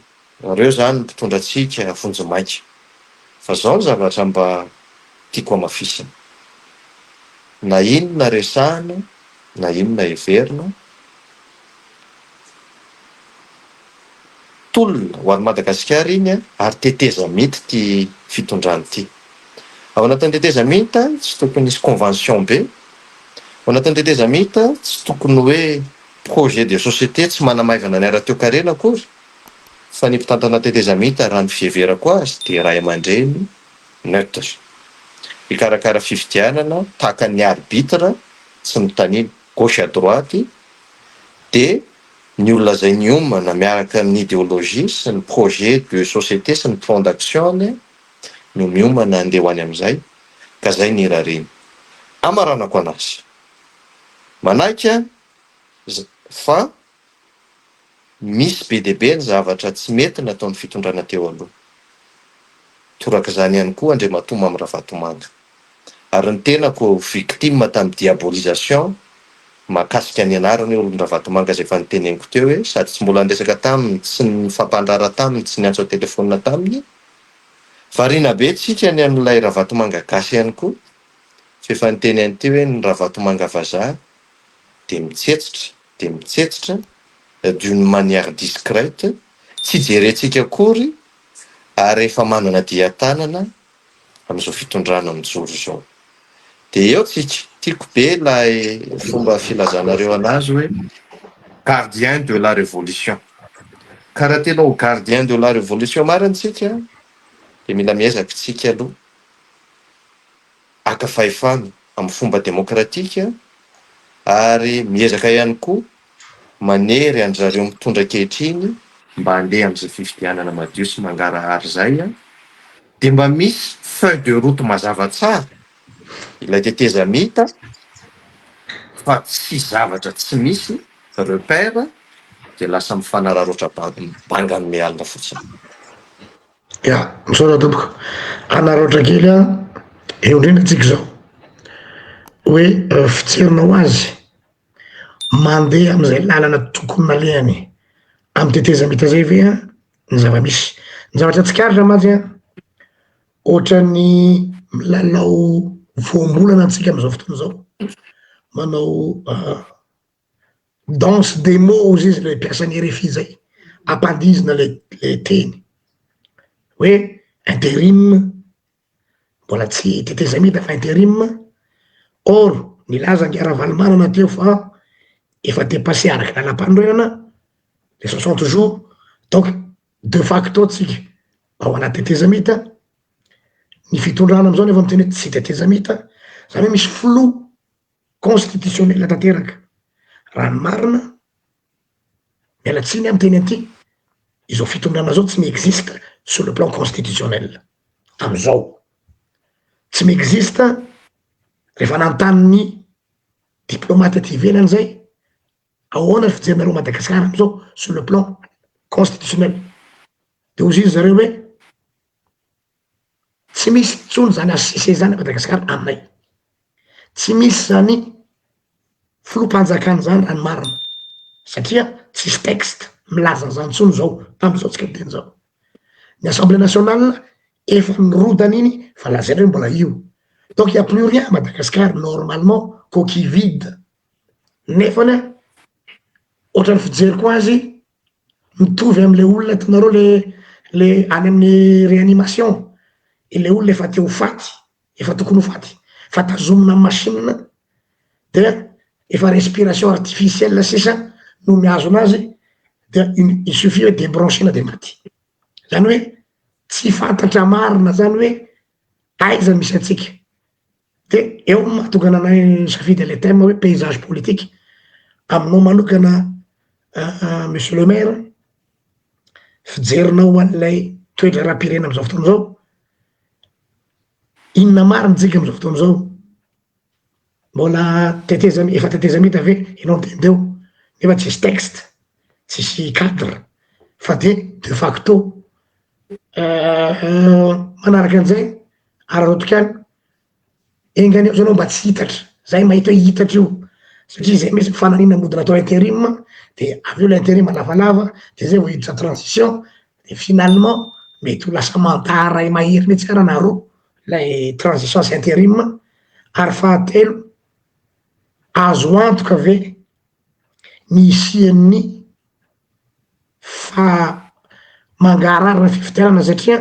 reo zany mpitondra antsika vonjy-maika fa zao ny zavatra mba tiako amafisina. Na inona resahana, na inona heverina, tolona ho any Madagasikara iny ary teteza mity ty fitondrany ty. Ao anatin'ny teteza mita tsy tokony hisy convention be, ao anatin'ny teteza mita tsy tokony hoe projet de société tsy manamaivana ny ara-toe-karena akory, fa ny mpitantana teteza mita raha ny fiheverako azy de ray aman-dreny neutre, ikarakara fifidianana tahaka ny arbitre tsy mitaniny gauche à droite, de ny olona zay niomana miaraka amin'ny idéologie sy ny projet de société sy ny plan d'action no miomana andeha ho any amin'izay, ka zay ny rariny amaranako anazy manaika fa misy be deabe ny zavatra tsy mety nataon'ny fitondrana teo aloha. Torak'izany ihany koa Andriamatomo amin'ny Ravatomanga. Ary ny tenako victime tamin'ny diabolisation mahakasika ny anarany olon Ravatomanga zay efa niteneniko teo hoe sady tsy mbola andesaka taminy, tsy ny fampandrara taminy, tsy ny antso telefona taminy, variana be tsika ny amin'ilay Ravatomanga gasy ihany koa, fa efa niteny any teo hoe ny Ravatomanga vazaha de mitsetsitra d'une manière discrète, tsy jerentsika akory ary efa manana dia-tanana amin'izao fitondrana mijoro zao. De eo tsika tiako be lay fomba filazanareo anazy hoe gardien de la révolution. Karaha tena ho gardien de la révolution mariny tsika de mila miezaka tsika aloha aka fahefana amin'ny fomba demokratika ary miezaka ihany koa manery an'zareo mitondra ankehitriny mba handeha amin'izay fifidianana madio sy mangarahary zay de mba misy feuille de route mazava tsara ilay teteza mita fa tsy zavatra tsy misy repère de lasa mifanararoatra banga ny alina fotsiny. Ya, misaotra tompoko. Anaroatra kely eo indrindra tsika zao hoe fitserinao azy mandeha am'izay lalana tokony nalehany amy teteza mita zay ve ny zava-misy ny zavatra tsikaritra mazy ohatran'ny milalao voambolana antsika am'izao fotoana zao, manao danse des mots izy le mpiasan'ny RFI zay ampandizina le teny hoe intérim, mbola tsy teteza mita fa intérim, or nilaza Ngiaravalomanana teo fa efa dépassé araky lalam-pandroenana le 60 jours, donc de facto tsika ao anaty teteza mita ny fitondrana am'izao nefa miteny hoe tsy teteza mita, zany hoe misy flou constitutionnel tanteraka. Raha ny marina mialatsiny amy teny aty izao fitondrana zao tsy miexiste sur le plan constitutionnel am'izao, tsy miexiste rehefa nantany diplomate ty ivelany zay ahoana ny fijerinareo Madagasikara am'izao sur le plan constitutionnel, de ozy izy zareo hoe tsy misy tsony zany asise zany Madagasikara aminay, tsy misy zany filoham-panjakana zany raha ny marina satria tsisy texte milaza zany tsony zao tam'izao tsika teny zao. Ny Assemblée nationale efa nirodana iny fa lazainy hoe mbola io, donc il y a plus rien à Madagascar normalement coquille vide, nefany ohatrany fijeriko azy mitovy am'le olona hitanareo le any amin'ny réanimation, le olona efa te ho faty, efa tokony ho faty fa tazomina amy machine de efa respiration artificielle sisa no miazo anazy de il suffit hoe débranchena de maty. Zany hoe tsy fantatra marina zany hoe aiza misy atsika. De eo mahatongana anay safidy le thème hoe paysage politique aminao manokana monsieur le maire, fijerinao an'ilay toetra raha-pirena am'izao fotoana zao, inona marina tsika am'izao fotoana zao, mbola efa teteza mita ve enao teny teo nefa tsisy texte, tsisy cadre, fa de facto manaraka an'izay ararotikany enganeo zanao mba tsy hitatra zay mahita hoe hitatra io satria zay misy fananina modina atao intérim de avy eo l'intérim lavalava de zay vo hiditra transition de finalement mety ho lasa mandara mahery mihitsy ara nareo lay transition sy intérim ary fahatelo azo antoka ve ny isian'ny fa mangararina fifitianana satria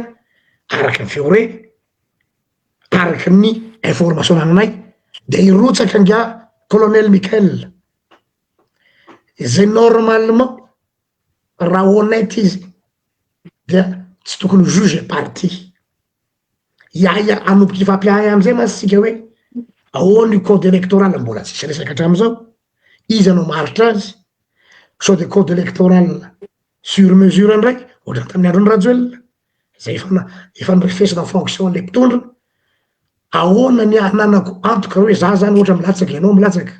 araky ny feo re araky ny information nananay de irotsaka nga colonel Michael zay normalement raha honnête izy dia tsy tokony juge parti iaia anomboky fampiahy amizay masitsika hoe ahoany code électoral mbola tsisy resaka hatramizao izy anao maritra azy sao de code électoral sur mesure ndraiky ohatra tamin'ny androny Rajoelina zay efa nirefesina en fonction le mpitondra ahoana ny ananako antoka hoe za zany ohatra milatsaky ianao milatsaka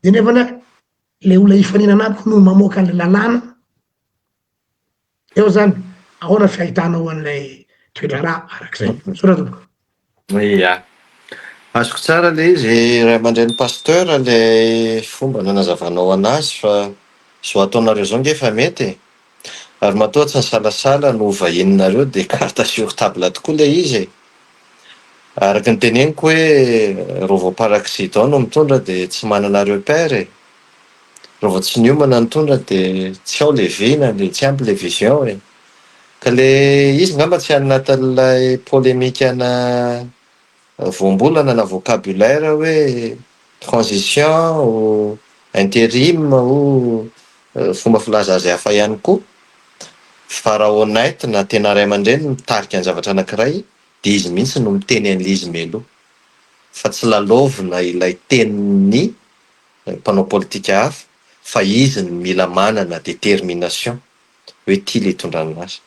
de nefana le ola ifanina anamiko no mamoaka le lalàna eo zany ahoana fiahitanao an'lay toedrara arak'izay soratoko ia azoko tsara le izy ray aman-dreny pasteur le fomba nanazavanao anazy fa zo ataonareo zao nge fa mety ary matoa tsy ny salasala no vahininareo de carte sur table tokoa le izy araky ny teneniko hoe ro vao paraxidao no mitondra de tsy manana repère ro vao tsy niomana nitondra de tsy ao le vina le tsy ampy le vision ka le izy ngamba tsy anatin'ilay polémikana voambolana na vocabulaire hoe transition o intérim o fomba filaza azy hafa ihany koa fa raha honnête na tena ray aman-dreny mitarika ny zavatra anankiray de izy mihitsy no miteny an'le izy melo fa tsy lalovina ilay tenin'ny mpanao politika hafa fa izy ny mila manana détermination hoe ty le tondrana azy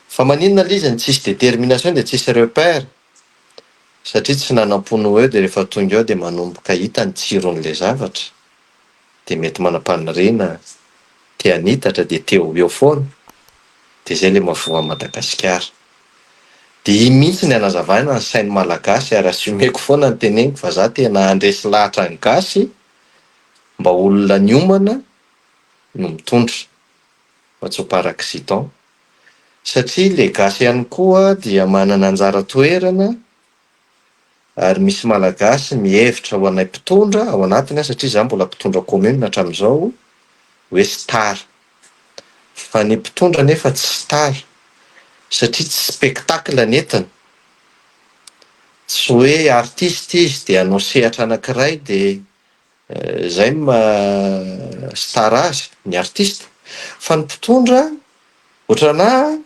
fa maninona le izy ny tsisy détermination de tsisy repère satria tsy nanam-pony eo de rehefa tonga eo de manomboka hita ny tsiron'le zavatra de mety manam-paniriana te anitatra de teo eo foana de zay le mavoa Madagasikara de i mihitsy ny anazavana ny sainy malagasy ary asumeko foana ny teneniko fa za tena andresy lahatra ny gasy mba olona niomana no mitondra fa tsy ho paraxidant satria le gasy ihany koa dia manana anjara toerana ary misy malagasy mihevitra ho anay mpitondra ao anatiny satria za mbola mpitondra commune hatramizao hoe star fa ny mpitondra nefa tsy star satria tsy spectacle netiny tsy hoe artiste izy de anao sehatra anankiray de zay ma star azy ny artiste fa ny mpitondra ohatrana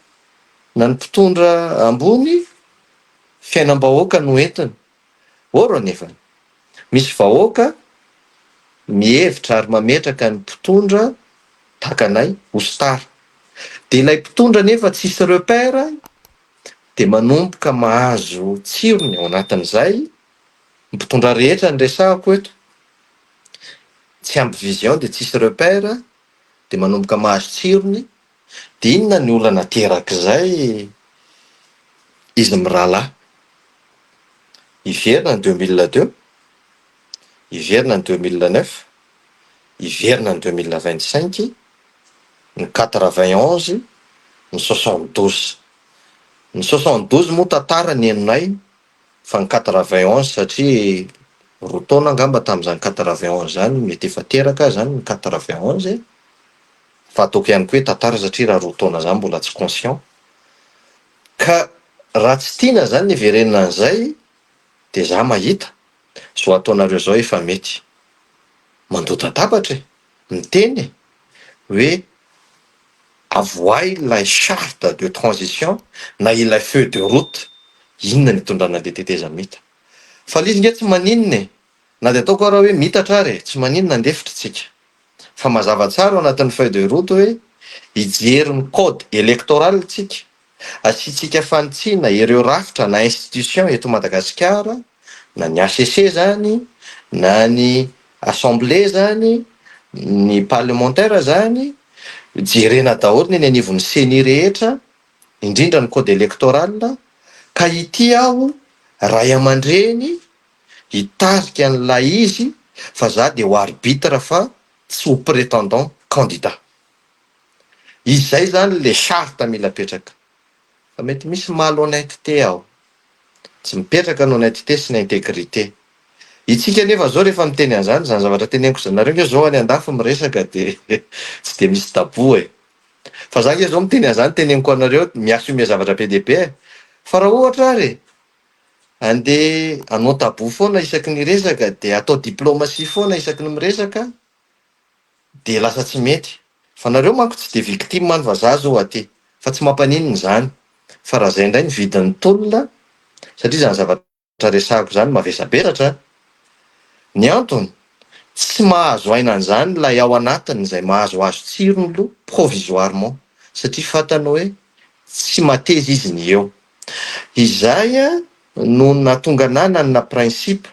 na ny mpitondra ambony fiainam-bahoaka no entiny oro nefa misy vahoaka mihevitra ary mametraka ny mpitondra takanay ho star de ilay mpitondra nefa tsisy repère de manomboka mahazo tsirony ao anatin'izay mpitondra rehetra ny resahako eto tsy ampy vision de tsisy repère de manomboka mahazo tsirony de inona ny olana terak'izay izy mirahalahy hiverina ny 2002 hiverina ny 2009 hiverina ny 2025 ny 91 ny 72 ny 72 moa tantara ny enonay fa ny 91 satria roa taona angamba tam'izany 91 zany mety efa teraka zany ny 91 fa ataoko ihany koa hoe tantara satria raha roa taona zany mbola tsy conscient ka raha tsy tiana zany ny verenina an'izay de za mahita zo ataonareo zao efa mety mandota-tabatra miteny hoe avoay ilay charte de transition na ilay feu de route inona ny tondrana le teteza mita fa lizy nge tsy maninona na de ataoko raha hoe mitatra ary tsy maninona ndefitra tsika fa mazava tsara ao anatin'ny feu de route hoe hijeriny code électoral tsika asitsika fantsiana ireo rafitra na institution eto Madagasikara na ny ACC zany na ny assemblée zany ny parlementaire zany jerena daholo ny anivon'ny CENI rehetra indrindra ny code électoral ka ity aho ray aman-dreny hitarika an'ilay izy fa za de ho arbitre fa tsy ho prétendant candidat. Izay zany le charte mila petraka. Fa mety misy malo honnêteté ao, tsy mipetraka ny honnêteté sy ny intégrité. Itsika nefa zao rehefa miteny an'izany, zany zavatra teneniko zanareo nge zao any an-dafy miresaka de tsy de misy tabou e. Fa za nge zao miteny an'izany teneniko anareo miasome zavatra PDP. Fa raha ohatra ary andeha hanao tabou foana isaky ny resaka de atao diplomatie foana isaky ny miresaka de lasa tsy mety. Fa nareo manko tsy de victime any fa za zao aty, fa tsy mampaninona zany. Fa raha zay indray ny vidin'ny tolona, satria zany zavatra resahako zany mavesabesatra. Ny antony, tsy mahazo aina an'izany lay ao anatiny izay mahazo azo tsirony lo provisoirement, satria fantany hoe tsy mateza izy ny eo. Izay no natonga nanana principe.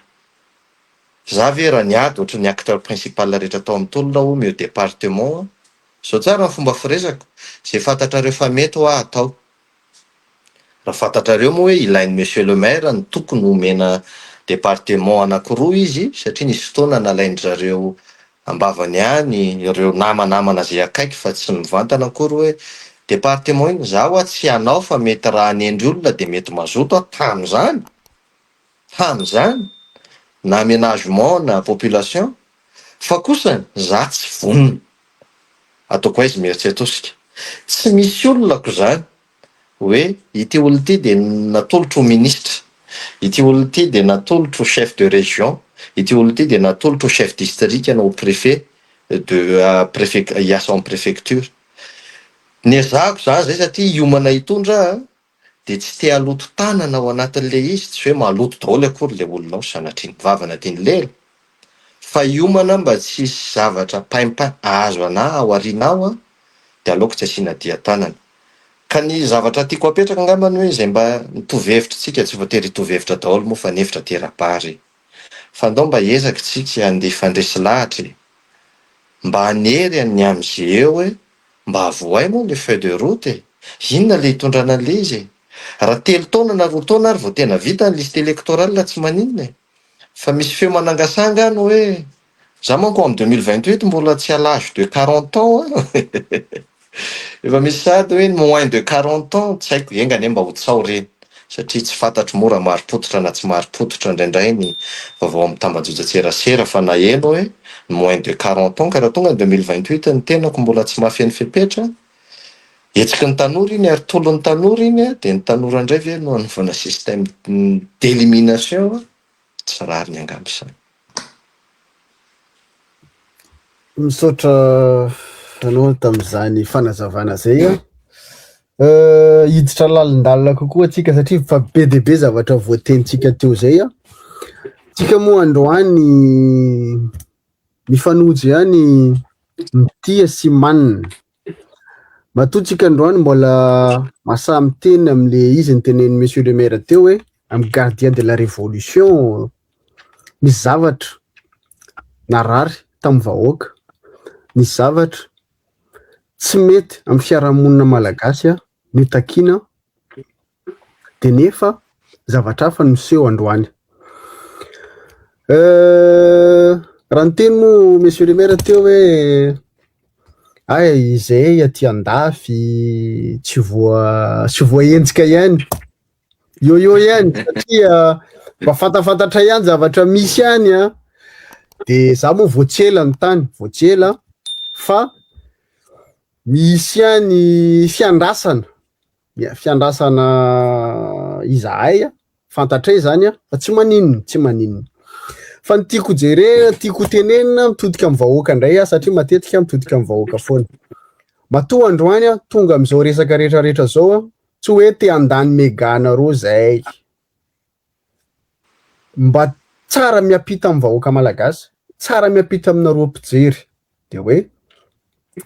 Za ve raha niady ohatry ny acteur principal rehetra atao amin'ny tolona ho meu département, zao tsara ny fomba firesako, zay fantatrareo fa mety ho atao. Raha fantatrareo moa hoe ilain'ny monsieur le maire ny tokony homena département anankiroa izy, satria nisy fotoana nalainy zareo ambavany any, ireo namanamana zay akaiky fa tsy mivantana akory hoe département iny zaho tsy anao fa mety raha anendry olona de mety mazoto tam'zany, na aménagement na population, fa kosa za tsy vonona. Ataoko aizy mieritseritosika. Tsy misy olona ko zany hoe ity olo ity de natolotro ho ministre, ity olo ity de natolotro chef de région, ity olo ity de natolotro chef district na au préfet de préfet hiasa en préfecture. Ny ezahako zany zay satria hiomana hitondra de tsy te haloto tanana ao anatin'le izy, tsy hoe maloto daholo akory le olonao sanatriny vavana tiany lela, fa hiomana mba tsy hisy zavatra paimpa azo ana ao arinao de aleoko tsy asiana dia tanana. Ka ny zavatra tiako apetraka angambany hoe zay mba mitovy hevitra tsika, tsy voatery hitovy hevitra daholo moa fa ny hevitra tera-pary. Fa ndao mba ezaka tsika andeha fandresy lahatra, mba hanery any am'zay eo hoe mba avoay moa le feuille de route, inona le hitondrana le izy. Raha 3 taona na 2 taona ary vao tena vita ny liste électorale tsy maninona. Fa misy feo manangasanga any hoe za manko en 2028 mbola tsy à l'âge de 40 ans. Efa misy sady hoe moins de 40 ans, tsy haiko engany mba ho tsao reny, satria tsy fantatro mora maripototra na tsy maripototra indraindray ny vaovao amin'ny tambajoja-tserasera, fa na eno hoe moins de 40 ans ka raha tonga 2028 ny tenako mbola tsy mafy ny fepetra. Etsiky ny tanora iny ary tolon'ny tanora iny de ny tanora indray ve no anovana système d'élimination, tsy rariny angamba izany. Misaotra anao tamin'izany fanazavana zay hiditra lalindalina kokoa atsika satria fa be de be zavatra voatenitsika teo zay tsika moa androany mifanojo ihany mitia sy manina. Matotsika androany mbola masaha miteny am'le izy nytenen'ny monsieur le maire teo hoe amin'ny gardien de la révolution misy zavatra narary tamin'ny vahoaka, misy zavatra tsy mety amin'ny fiarahamonina malagasy ny takiana, de nefa zavatra hafa no miseho androany. Raha ny teny moa monsieur le maire teo hoe ay izay aty andafy tsy voaenjika ihany, io ihany satria mba fantafantatra ihany zavatra misy ihany de za moa voatsela ny tany, voatsela fa misy ihany fiandrasana izahay fantatray zany fa tsy maninona. Fa ny tiako jere, tiako tenenina mitodika amin'ny vahoaka indray satria matetika mitodika amin'ny vahoaka foana. Matoa androany tonga am'izao resaka rehetrarehetra zao tsy hoe te handany megana ro zay. Mba tsara miapita amin'ny vahoaka malagasy, tsara miapita amina roa mpijery de hoe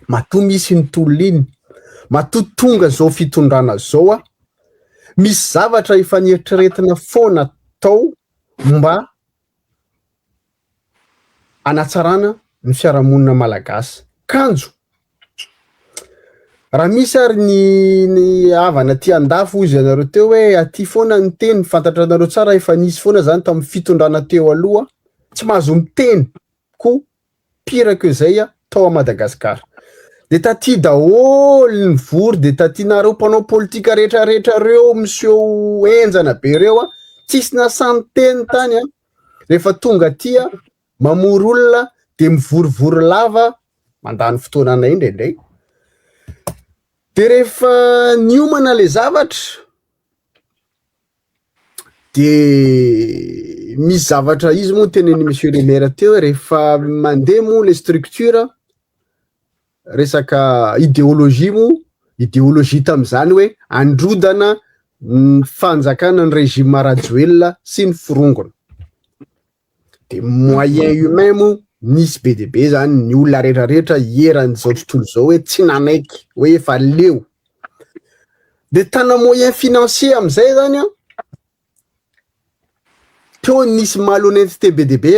matoa misy ny tolona iny, matoa tonga zao fitondrana zao misy zavatra efa nieritreretina foana tao mba anatsarana ny fiarahamonina malagasy. Kanjo raha misy ary ny havana ty andafy ozy anareo teo hoe aty foana ny teny, fantatra anareo tsara efa nisy foana zany tamin'ny fitondrana teo aloha, tsy mahazo miteny koa pire que zay tao a Madagasikara. De taty daholo ny vory, de tatinareo mpanao politika rehetrarehetra reo miseho enjana be reo tsisy nasany teny tany rehefa tonga aty mamory olona de mivorivory lava mandany fotoanana indraindray. De rehefa niomana le zavatra de misy zavatra izy moa teneny monsieur le maire teo rehefa mandeha moa le structure resaka idéologie moa idéologie tam'izany hoe androdana ny fanjakana ny régime Rajoelina sy ny firongona. De moyen humain moa nisy be de be zany ny olona rehetrarehetra eran'izao tontolo zao hoe tsy nanaiky hoe efa leo. De tana moyen financier am'izay zany teo nisy malhonnêteté be de be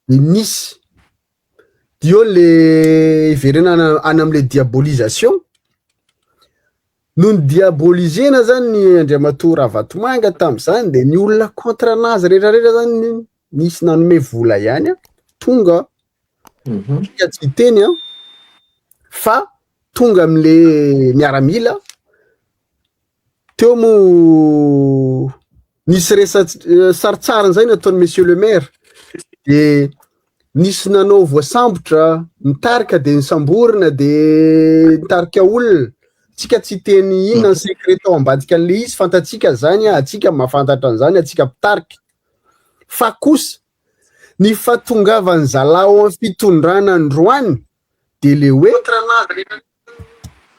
nisy dio le iverenana any am'le diabolisation no ny diabolisena zany ny Andriamatoa Ravatomanga tam'izany de ny olona contre anazy rehetrarehetra zany nisy nanome vola ihany tonga tsy teny fa tonga am'le miaramila teo mo nisy resa saritsarany zay nataony monsieur le maire de nisy nanao voasambotra nitarika de nisamborina de nitarika olona tsika tsy teny inona ny secret tao ambadika an'le izy fantatsika zany atsika mahafantatra an'izany atsika mpitarika fa kosa ny fahatongavany zalao amin'ny fitondrana androany de le hoe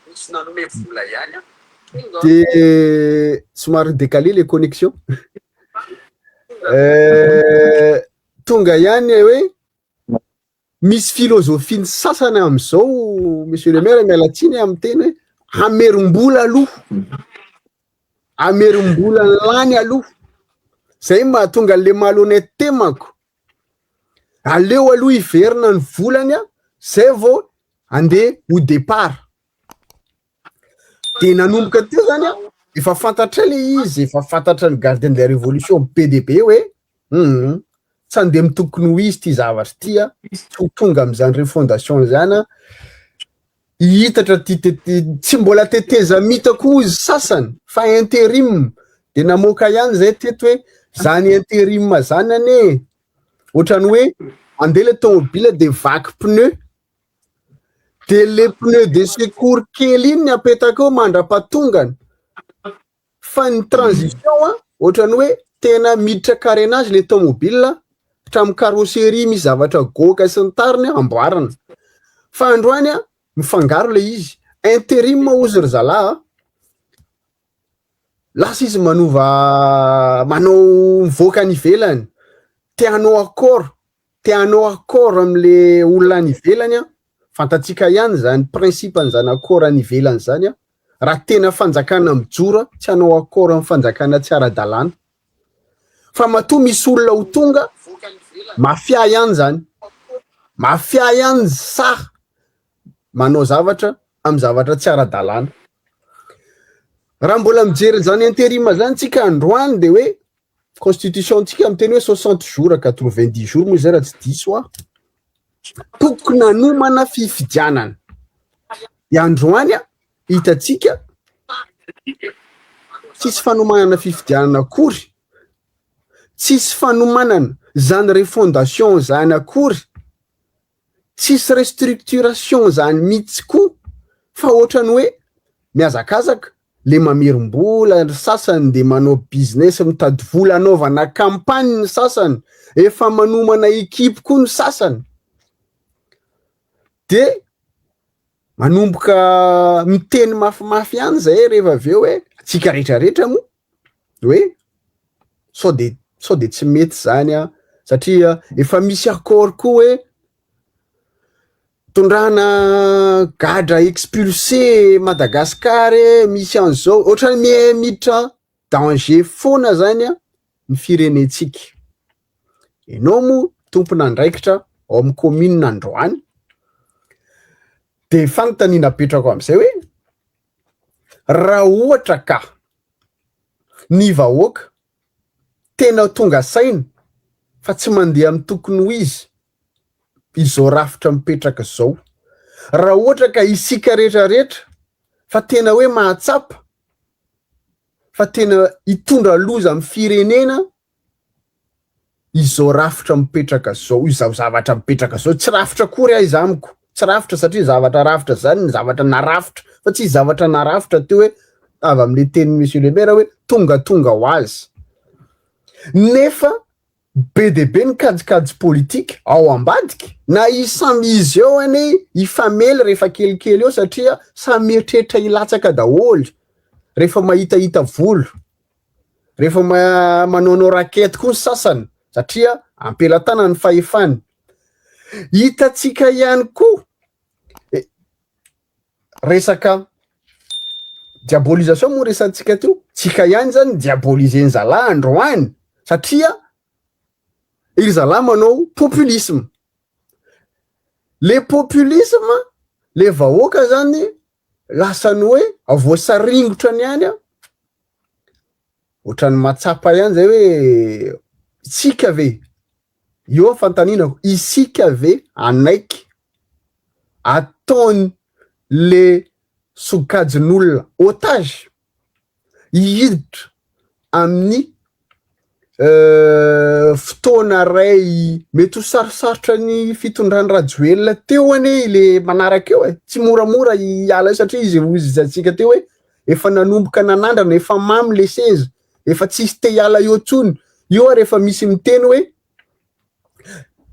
nisy nanome vola ihany de somary décalé les connexions tonga ihany hoe misy philosophie ny sasany am'izao monsieur le maire mialatsiny amin'ny teny hoe amerim-bola aloha amerim-bola lany aloha zay mahatonga le malhonnêteté manko aleo aloha iverina ny volany zay vao andeha au départ. De nanomboka teo zany efa fantatra le izy efa fantatra ny gardien de la révolution PDB hoe tsy andeha mitokony ho izy ty zavatra ty tonga am'izany refondation zany hitatra tsy mbola teteza mita koa izy sasany fa intérim de namoaka ihany zay teto hoe zany intérim zany ane ohatrany hoe andeha le tomobile de vaky pneu de le pneu de secours kely iny apetaka eo mandra-patongany fa ny transition ohatrany hoe tena miditra carénage le tomobile hatramin'ny carrosserie misy zavatra goka sy ny tariny amboarana fa androany mifangaro le izy intérim ozy ry zalahy lasa izy manao mivoaka any ivelany teanao accord am'le olona any ivelany fantatsika ihany zany principe an'izany accord any ivelany zany raha tena fanjakana mijora tsy hanao accord amin'ny fanjakana tsy ara-dalàna fa matoa misy olona ho tonga mafia ihany zany mafia ihany sa manao zavatra amin'ny zavatra tsy ara-dalàna. Raha mbola mijery zany intérim zany tsika androany de hoe constitution tsika miteny hoe 60 jours 90 jours moa zay raha tsy diso tokony nanomana fifidianana de androany hitatsika tsisy fanomanana fifidianana akory tsisy fanomanana zany refondation zany akory tsisy restructuration zany mihitsy koa fa ohatrany hoe miazakazaka le mamerim-bola sasany de manao business mitady vola anaovana campagne ny sasany efa manomana ekipe koa ny sasany de manomboka miteny mafimafy ihany zay rehefa aveo hoe tsika rehetrarehetra moa hoe sao de tsy mety zany satria efa misy accord koa hoe tondrana gadra expulsé Madagasikara misy an'izao ohatrany miditra danger foana zany ny firenetsika. Enao moa tompona andraikitra ao amin'ny commune Androany de fanontaniana apetrako amin'izay hoe raha ohatra ka ny vahoaka tena tonga saina fa tsy mandeha amin'ny tokony ho izy izao rafitra mipetraka zao. Raha ohatra ka isika rehetrarehetra fa tena hoe mahatsapa, fa tena hitondra loza amin'ny firenena, izao rafitra mipetraka zao, izao zavatra mipetraka zao, tsy rafitra kory ahy zamiko, tsy rafitra satria zavatra rafitra zany ny zavatra narafitra, fa tsy zavatra narafitra teo hoe avy amin'le teny monsieur le maire hoe tonga ho azy. Nefa be de be ny kajikajy politika ao ambadika, na samy izy eo ane ifamely rehefa kelikely eo satria samy mieritreritra hilatsaka daholy rehefa mahitahita volo, rehefa manaonao rakety koa ny sasany satria ampelatana ny fahefany. Hitatsika ihany koa resaka diabolisation moa resantsika teo, tsika ihany zany diaboliser ny zalahy androany satria iry zalahy manao populisme. Le populisme, le vahoaka zany lasany hoe voasaringotrany ihany ohatrany matsapa ihany zay hoe isika ve, io fantaninako, isika ve anaiky ataony le sokajin'olona otage hihiditra amin'ny fotoana ray mety ho sarosarotra ny fitondrany rajoelina teo ane le manaraka eo tsy moramora hiala satria izy izantsika teo hoe efa nanomboka nanandrana, efa mamy le seza, efa tsisy te hiala eo tsony. Io rehefa misy miteny hoe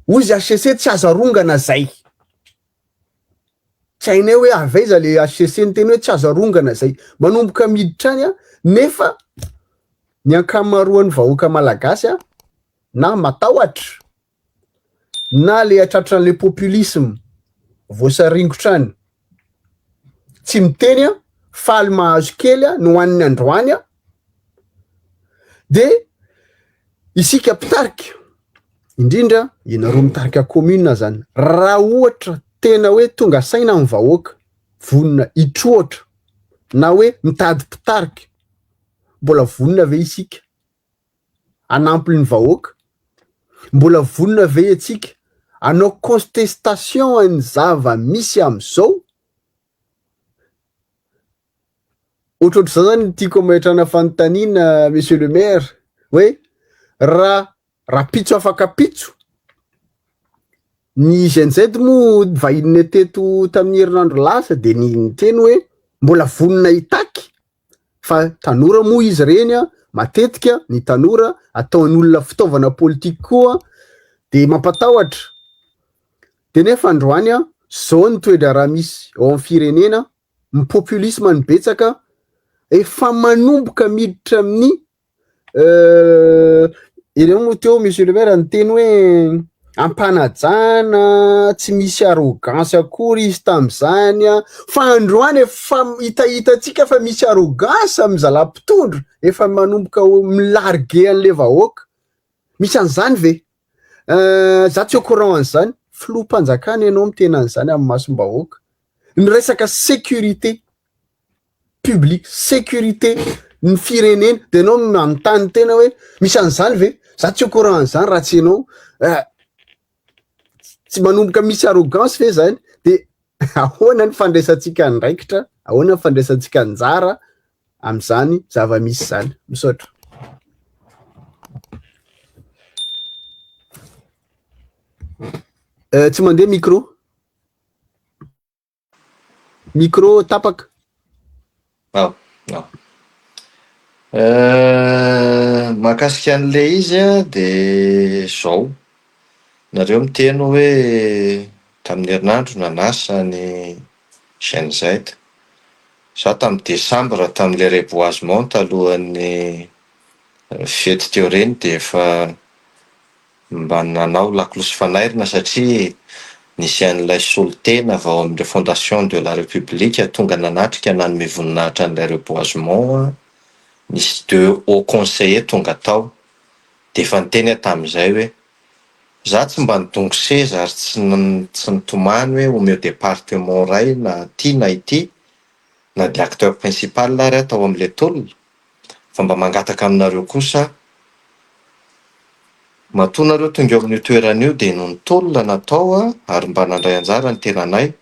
ozy HCC tsy azo arongana zay, tsy hainay hoe avaiza le HCC ny teny hoe tsy azo arongana zay, manomboka miditra any nefa ny ankamaroan'ny vahoaka malagasy na matahotra na le atratran'le populisme voasaringotrany tsy miteny faly mahazo kely no hoan'ny androany de isika mpitarika indrindra ianareo mitarika commune zany, raha ohatra tena hoe tonga saina amin'ny vahoaka vonina hitrohatra na hoe mitady mpitarika, mbola vonina ve isika anampy ny vahoaka, mbola vonina ve atsika anao contestation ny zava misy am'izao. Ohatrohatr'izao zany tiako mahetrana fanontaniana monsieur le maire hoe raha pitso afaka pitso ny GNZ moa vahiny teto tamin'ny herinandro lasa de ny teny hoe mbola vonina hitaky fa tanora moa izy reny matetika ny tanora ataon'olona fitaovana politika koa de mampatahotra. De nefa androany zao ny toedra raha misy ao amin'ny firenena, ny populisme ny betsaka efa manomboka miditra amin'ny ireo moa teo monsieur le maire ny teny hoe ampanajana, tsy misy arrogance akory izy tam'izany fa androany efa hitahitatsika fa misy arrogance amin'ny zalampitondro, efa manomboka milargue an'le vahoaka. Misy an'izany ve? Za tsy au courant an'izany, filoham-panjakana ianao mitena an'izany amin'ny masom-bahoaka. Ny resaka sécurité publique, sécurité ny firenena, de ianao manontany tena hoe misy an'izany ve? Za tsy au courant an'izany raha tsy ianao tsy manomboka misy arrogance ve zany? De ahoana ny fandraisantsika ndraikitra, ahoana ny fandraisantsika njara am'izany zava-misy zany? Misaotra. Tsy mandeha micro. Micro tapaka. Mahakasika an'le izy de zao nareo miteny hoe tamin'ny herinandro nanasa ny GNZ. Za tamin'ny Desambra tamin'le reboisement talohan'ny fety teo reny de efa mba nanao lakolosy fanairina satria nisy an'ilay solitena vao amin'le fondation de la république tonga nanatrika nanome voninahitra an'ilay reboisement, nisy 2 hauts conseillers tonga tao de efa niteny tamin'izay hoe za tsy mba nidongo seza ary tsy nitomany hoe omeo département ray na ty na ity na de acteur principal ary atao amin'le tolona fa mba mangataka aminareo kosa Matonareo tonga eo amin'io toeran'io dia noho ny tolona natao ary mba nandray anjara ny tenanay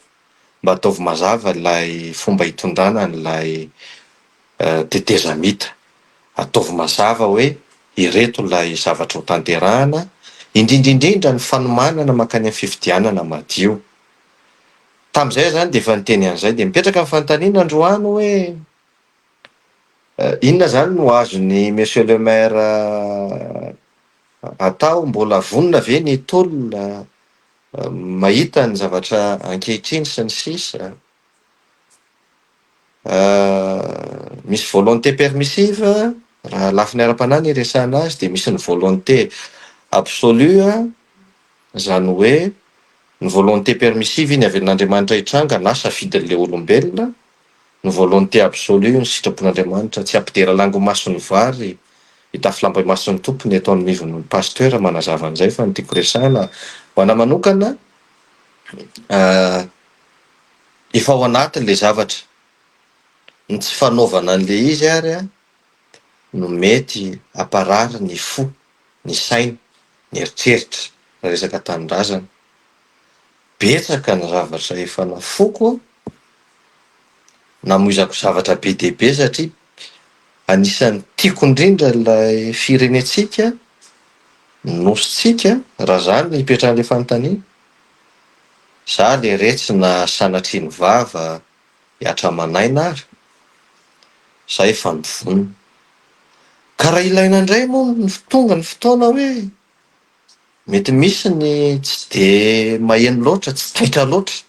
mba ataovy mazava ilay fomba hitondrana n'ilay tetezamita. Ataovy mazava hoe ireto ilay zavatra ho tanterahana, indrindraindrindra ny fanomanana mankany amin'ny fifidianana madio. Tamin'izay zany dia efa niteny an'izay dia mipetraka amin'ny fanontaniana androany hoe inona zany no azony monsieur le maire atao, mbola vonona ve ny tolona mahita ny zavatra ankehitriny sy ny sisa. Misy volonté permissive raha lafiny ara-panahy ny resahana azy dia misy ny volonté absolue, zany hoe ny volonté permissive iny avelan'Andriamanitra hitranga na safidin'le olombelona, ny volonté absolue ny sitrapon'Andriamanitra tsy ampidera lango mason'ny vary hitafy lamba mason'ny tompony ataon'ny mivon'ny pasteur manazava an'izay fa ny tiako resahana ho ana manokana efa ao anatin'le zavatra ny tsy fanaovana an'le izy ary no mety aparary ny fo, ny sainy, ny eritreritra resaka tanindrazana. Betsaka ny zavatra efa nafoko namoizako zavatra be dia be satria anisan'ny tiako indrindra ilay firenetsika, nositsika, raha zany hipetrahan'ilay fanontaniana. Za le retsy na sanatriany vava hiatra manaina ary, za efa mivonona. Ka raha ilaina indray moa ny tonga ny fotoana hoe mety misy ny tsy de maheno loatra, tsy taitra loatra,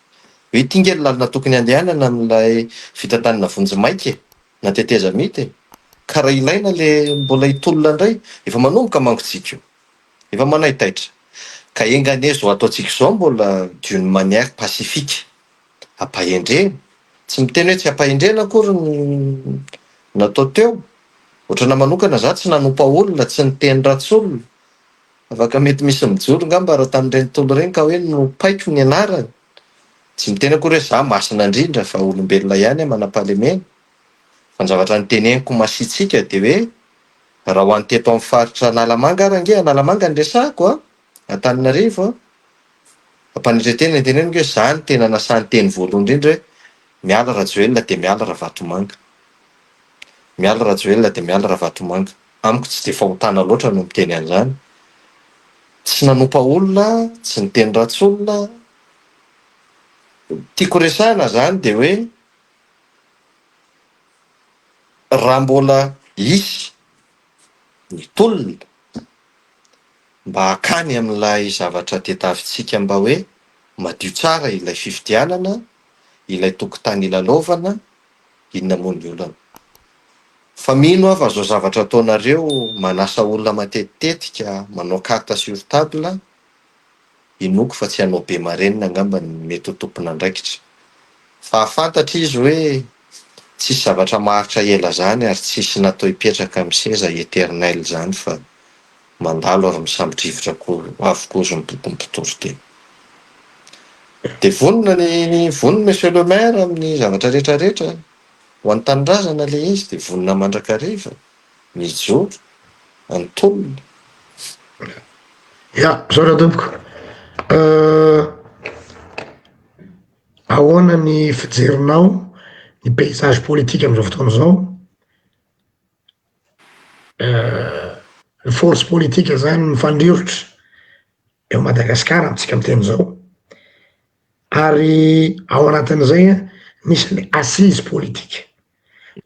hoe ity nge ny lalina tokony andehanana amin'ilay fitantanana vonjimaika na tetezamita. Ka raha ilaina le mbola hitolona indray, efa manomboka mangotsika io, efa manaitaitra. Ka enganezo ataontsika izao mbola d'une manière pacifique, ampahendrena, tsy miteny hoe tsy ampahendrena akory ny natao teo. Ohatrana manokana za tsy nanompa olona, tsy niteny ratsy olona. Afaka mety misy mijoro ngamba raha tamin'ireny tolo ireny ka hoe nopaiko ny anarany. Tsy miteny akory hoe za masina indrindra fa olombelona ihany manam-pahalemena. Fa ny zavatra niteneniko masitsika dia hoe raha ho an'ny teto amin'ny faritra Analamanga ary ange, Analamanga ny resahako Antananarivo ampanetretena niteneniko hoe za ny tena nasaha ny teny voalohany indrindra hoe miala Rajoelina dia miala Ravatomanga. Miala Rajoelina dia miala Ravatomanga. Amiko tsy dia fahotana loatra no miteny an'izany. Tsy nanompa olona, tsy niteny ratsy olona. Tiako resahana zany dia hoe raha mbola hisy ny tolona mba hakany amin'ilay zavatra tetavintsika mba hoe madio tsara ilay fifidianana, ilay tokotany ilalaovana, inona moa ny olana. Fa mino aho fa zao zavatra ataonareo manasa olona matetitetika, manao carte sur table, inoko fa tsy hanao be marenina angamba ny mety ho tompona andraikitra. Fa fantatra izy hoe tsisy zavatra maharitra ela zany ary tsisy natao hipetraka amin'ny seza eternel zany fa mandalo ary misambotrivotra avokoa izy mipompitory teny. Dia vonona vonona monsieur le maire amin'ny zavatra rehetrarehetra ho an'ny tanindrazana le izy dia vonona mandrakariva, mijoro, antolona. Ya, zao raha tompoko. Ahoana ny fijerinao ny paysage politika amin'izao fotoana izao? Ny force politika zany mifandrivotra eo Madagasikara amintsika miteny izao. Ary ao anatin'izay misy ny assise politika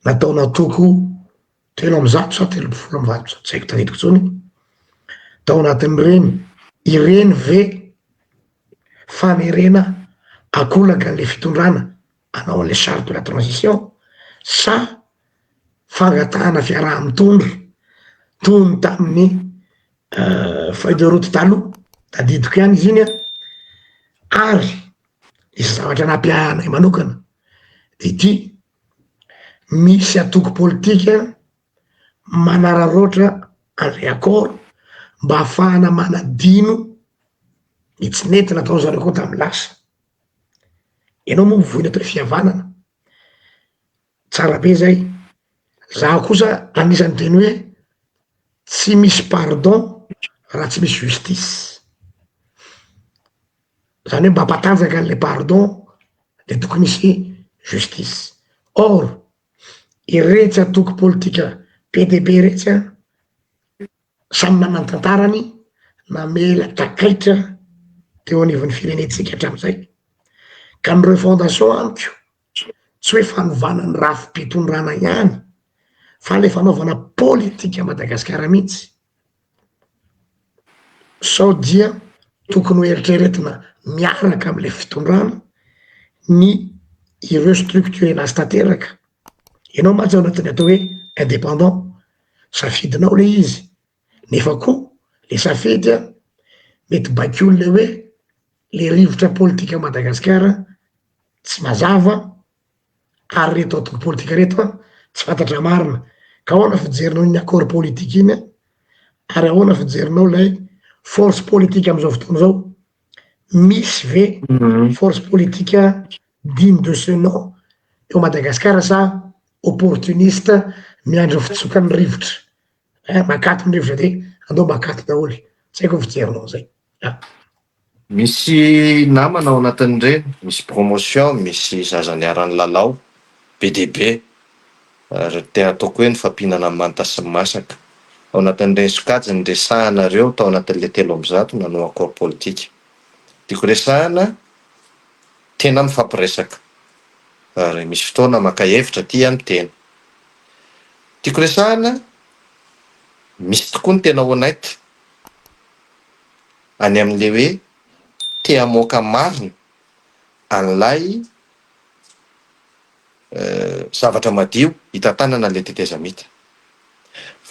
natao natoko telo amby zato sa telopolo amby zato, tsy haiko tadidiko intsony. Tao anatin'ireny, ireny ve famerena akolakan'le fitondrana anao an'le charte de la transition sa fangatahana fiaraha-mitondra toy ny tamin'ny feuille de route taloha tadidiko ihany izy iny ary isy zavatra nampiahanay manokana dia ity misy atoko politika manararoatra an'le accord mba ahafahana manadino ny tsy nety natao zareo koa tamin'ny lasa. Ianao moa mivoina tao fihavanana tsara be zay. Za kosa anisany teny hoe tsy misy pardon raha tsy misy justice, zany hoe mba ampatanjaka an'le pardon de tokony misy justice. Or iretsy atoko politika PDB retsy a samy manana tantarany namela takaitra teo anivon'ny firenetsika hatram'izay, ka nireo fondation amiko tsy hoe fanovanany rafim-pitondrana ihany fa le fanaovana politika Madagasikara mihitsy. Sao dia tokony ho eritreretina miaraka am'le fitondrana ny ireo structure azy tanteraka. Ianao matsy ao anatin'ny atao hoe indépendant, safidinao le izy, nefa koa le safidy a mety bakio le hoe le rivotra politika Madagasikara tsy mazava, ary reto atoko politika reto a tsy fantatra marina, ka ahoana fijerinao iny accord politique iny a, ary ahoana fijerinao lay force politique am'izao fotoana zao, misy ve force politique digne de ce nom eo Madagasikara sa opportuniste miandry fitsokan'ny rivotra, makato ny rivotra de andao makato daholy, tsy haiko fijerinao zay. Misy namana ao anatin'ireny, misy promotion, misy zaza niaran'ny lalao, PDB, ary te ataoko hoe ny fampinana manta sy masaka. Ao anatin'ireny sokajiny resahanareo tao anatin'le 300 nanao accord politique. Tiako resahana tena mifampiresaka, ary misy fotoana maka hevitra ty amin'ny tena. Tiako resahana misy tokoa ny tena honnête any amin'le hoe te hamoaka marina an'lay zavatra madio hitantanana le teteza mita.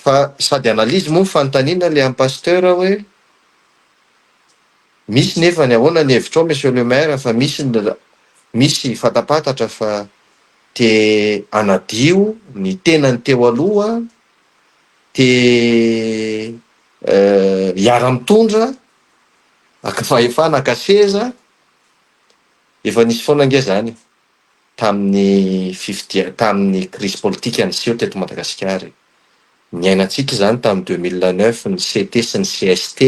Fa sady analyse moa fanontaniana le am pasteur hoe misy nefa ny ahoana ny hevitrao monsieur le maire, fa misy fatapatatra fa te anadio ny tenany teo aloha, te hiara-mitondra akafahefana akaseza. Efa nisy foana nge zany tamin'ny crise politique niseho teto Madagasikara. Niainantsika zany tamin'ny 2009 ny CT sy ny CST,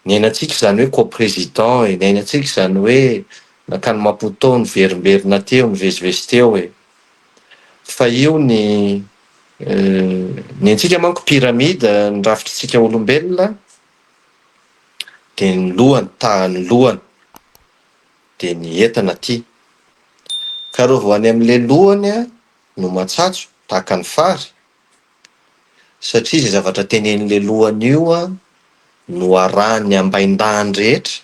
niainantsika zany hoe co-président, niainantsika zany hoe nakany Maputo niverimberina teo, nivezivezy teo e. Fa io ny antsika manko pyramide nirafitrintsika olombelona, de ny lohany ny lohany de ny entana ty, ka reo vo any am'le lohany a no matsatso tahaka ny fary, satria zay zavatra tenen'le lohany io a no arahany ambaindahany rehetra,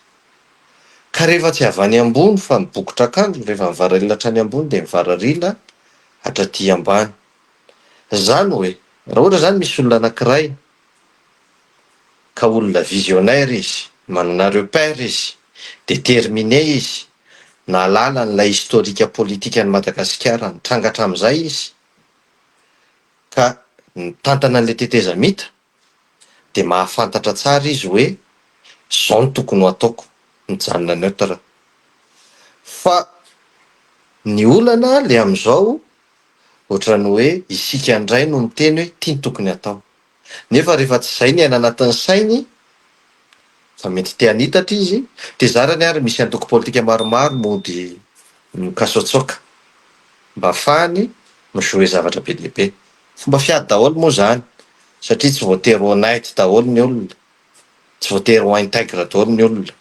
ka rehefa tsy avany ambony fa mibokotra akandro, rehefa mivararila hatrany ambony de mivararila hatraty ambany. Zany hoe raha ohatra zany misy olona anankiray ka olona visionnaire izy, manana repère izy, déterminé izy, nalala n'lay historique politique any Madagasikara, nitrangatra am'izay izy, ka nitantana an'le teteza mita, de mahafantatra tsara izy hoe zao no tokony ho ataoko, mijanona neutre. Fa ny olana le am'izao ohatrany hoe isika indray no miteny hoe tia ny tokony atao, nefa rehefa tsy zay ny aina anatin'ny sainy, fa mety te hanitatra izy, de zarany ary misy antoko politika maromaro mody mikasotsoka mba ahafahany mijouer zavatra be dia be. Fomba fiady daholo moa zany, satria tsy voatery honnête daholo ny olona, tsy voatery ho intègre daholo ny olona.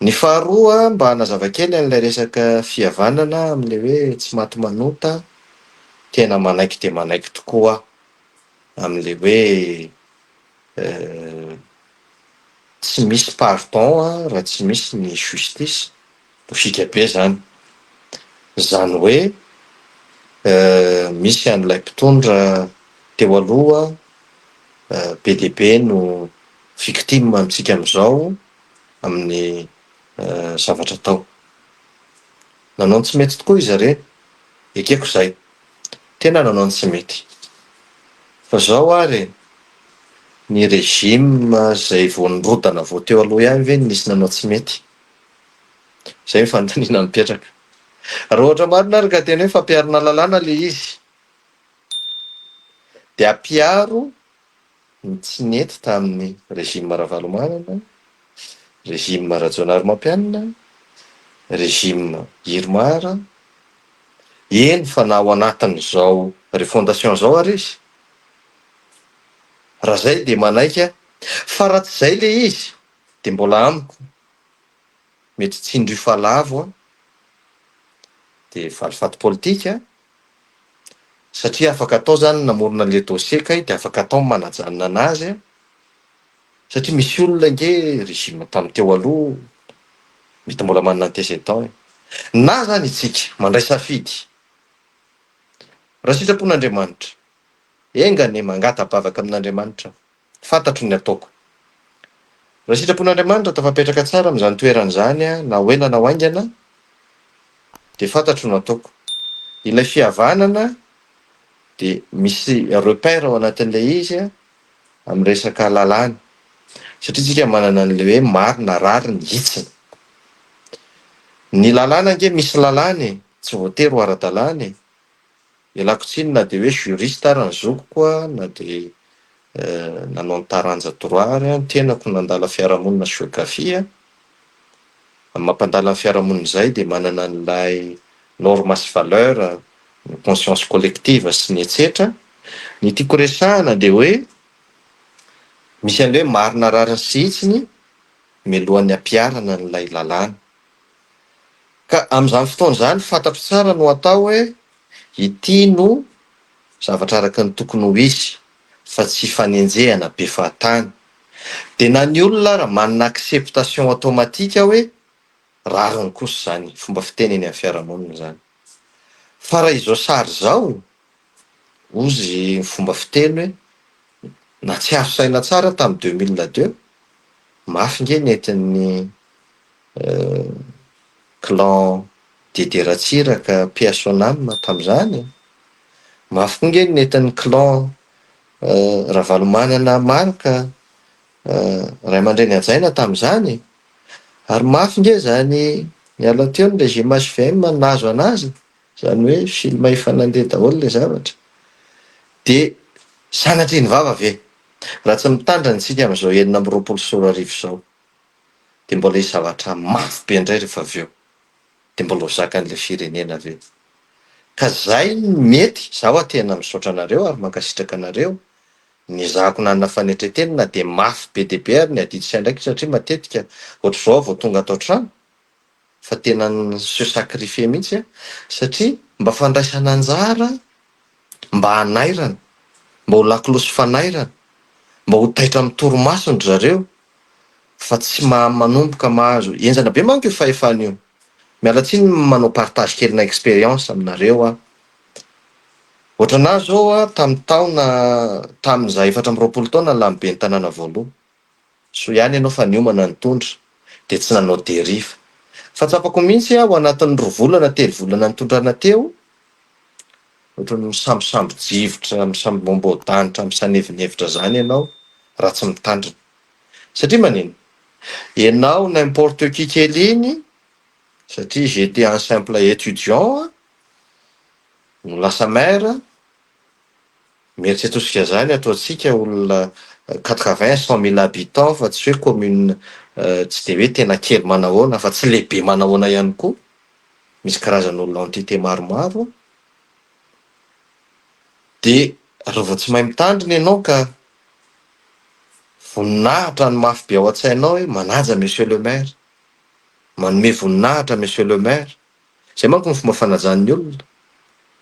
Ny faharoa, mba hanazava kely an'ilay resaka fihavanana am'le hoe tsy maty manota, tena manaiky de manaiky tokoa am'le hoe tsy misy pardon raha tsy misy ny justice, lofika be zany. Zany hoe misy an'ilay mpitondra teo aloha, PDB no victime amintsika am'izao amin'ny zavatra tao. Nanao ny tsy mety tokoa izy are, ekeko zay, tena nanao ny tsy mety. Fa zao ary ny régime zay vao nirodana vao teo aloha ihany ve nisy nanao tsy mety? Zay ny fanontaniana mipetraka. Raha ohatra marina ary ka tena hoe fampiarina lalàna le izy, de ampiaro tsy nety tamin'ny rejima Ravalomanana, rejima Rajaonary Mampianina, rejima Irmara. Eny fa na ao anatin'izao refondation zao ary izy. Raha zay de manaika fa raha tsy zay le izy de mbola amiko mety tsy indroy falavo a de falifaty politika, satria afaka atao zany namorona le dossier kay de afaka atao manajanona anazy a, satria misy olona nge rejima tamy teo aloha mety mbola manana antécédent na zany itsika mandray safidy raha sitrapon'Andriamanitra engane mangatapavaka amin'Andriamanitra fantatro ny ataoko. Raha sitrapon'Andriamanitra tafapetraka tsara am'zany toerana zany a na hoena na hoaingana de fantatro ny ataoko. Ilay fihavanana de misy repère ao anatin'le izy a amy resaka lalàna, satria tsika manana an'le hoe marina rary ny hitsiny. Ny lalàna nge misy lalàny tsy voatery ho ara-dalàny. Ialako tsiny na de hoe juriste ary ny zokiko a na de nanao ny taranja droit ary a, ny tenako nandala fiarahamonina Soekafia. Mampandala ny fiarahamonina zay de manana an'lay norme sy valeur, ny conscience collective sy ny etsetra. Ny tiako resahana de hoe misy an'le hoe marina rariny sy hitsiny mialohan'ny ampiarana n'lay lalàna. Ka am'zany fotoana zany fantatro tsara no atao hoe ity no zavatra araky ny tokony ho isy fa tsy fanenjehana be fahatany. De na ny olona raha manana acceptation automatique hoe rariny kosa zany, fomba fiteneny amin'ny fiarahamonina zany. Fa raha izao sary zao, ozy fomba fiteny hoe na tsy azo saina tsara tamy 2002, mafy nge nentin'ny clan Dédé Ratsiraka paix à son âme tam'zany. Mafy koa nge nentin'ny clan Ravalomanana Marika, Ray aman-dreny Hajaina tam'zany. Ary mafy nge zany niala teo ny régime HVM nahazo anazy, zany hoe film efa nandeha daholo le zavatra. De sanatry ny vava ve raha tsy mitandrana tsika am'izao 2020 zao de mbola hisy zavatra mafy be indray rehefa avy eo de mbola ho zakan'le firenena ve. Ka zay mety zaho tena misaotra anareo ary mankasitraka anareo. Ny zahako nanana fanetretenina de mafy be de be ary ny adidy sy andraiky, satria matetika ohatr'izao vao tonga atao trano fa tena se sacrifier mihitsy a, satria mba fandraisana anjara, mba hanairana, mba ho lakolosy fanairana, mba ho taitra amy torimasony zareo fa tsy manomboka mahazo enjana be manko io fahefana io. Miala tsiny manao partage kelina expérience aminareo a. Ohatranahy zao a tamy taona tam'za 4 taona lamy be ny tanàna voaloha. So ihany ianao fa niomana nitondra de tsy nanao deriva. Fa tsapako mihitsy ao anatin'ny 2 volana 3 volana nitondrana teo, ohatran'ny misambosambo jivotra, misambombom-danitra, misanevinevitra zany ianao raha tsy mitandrina. Satria manino? Ianao n'importe qui kely iny, satria j'étais un simple étudiant, no lasa maire, mieritreritosika zany ataotsika olona 80-100 000 habitants fa tsy hoe commune tsy de hoe tena kely manahoana fa tsy lehibe manahoana ihany koa. Misy karazan'olona entité maromaro. De raha vao tsy mahay mitandrina ianao ka voninahitra ny mafy be ao an-tsainao hoe manaja monsieur le maire, manome voninahitra monsieur le maire. Zay manko ny fomba fanajan'ny olona.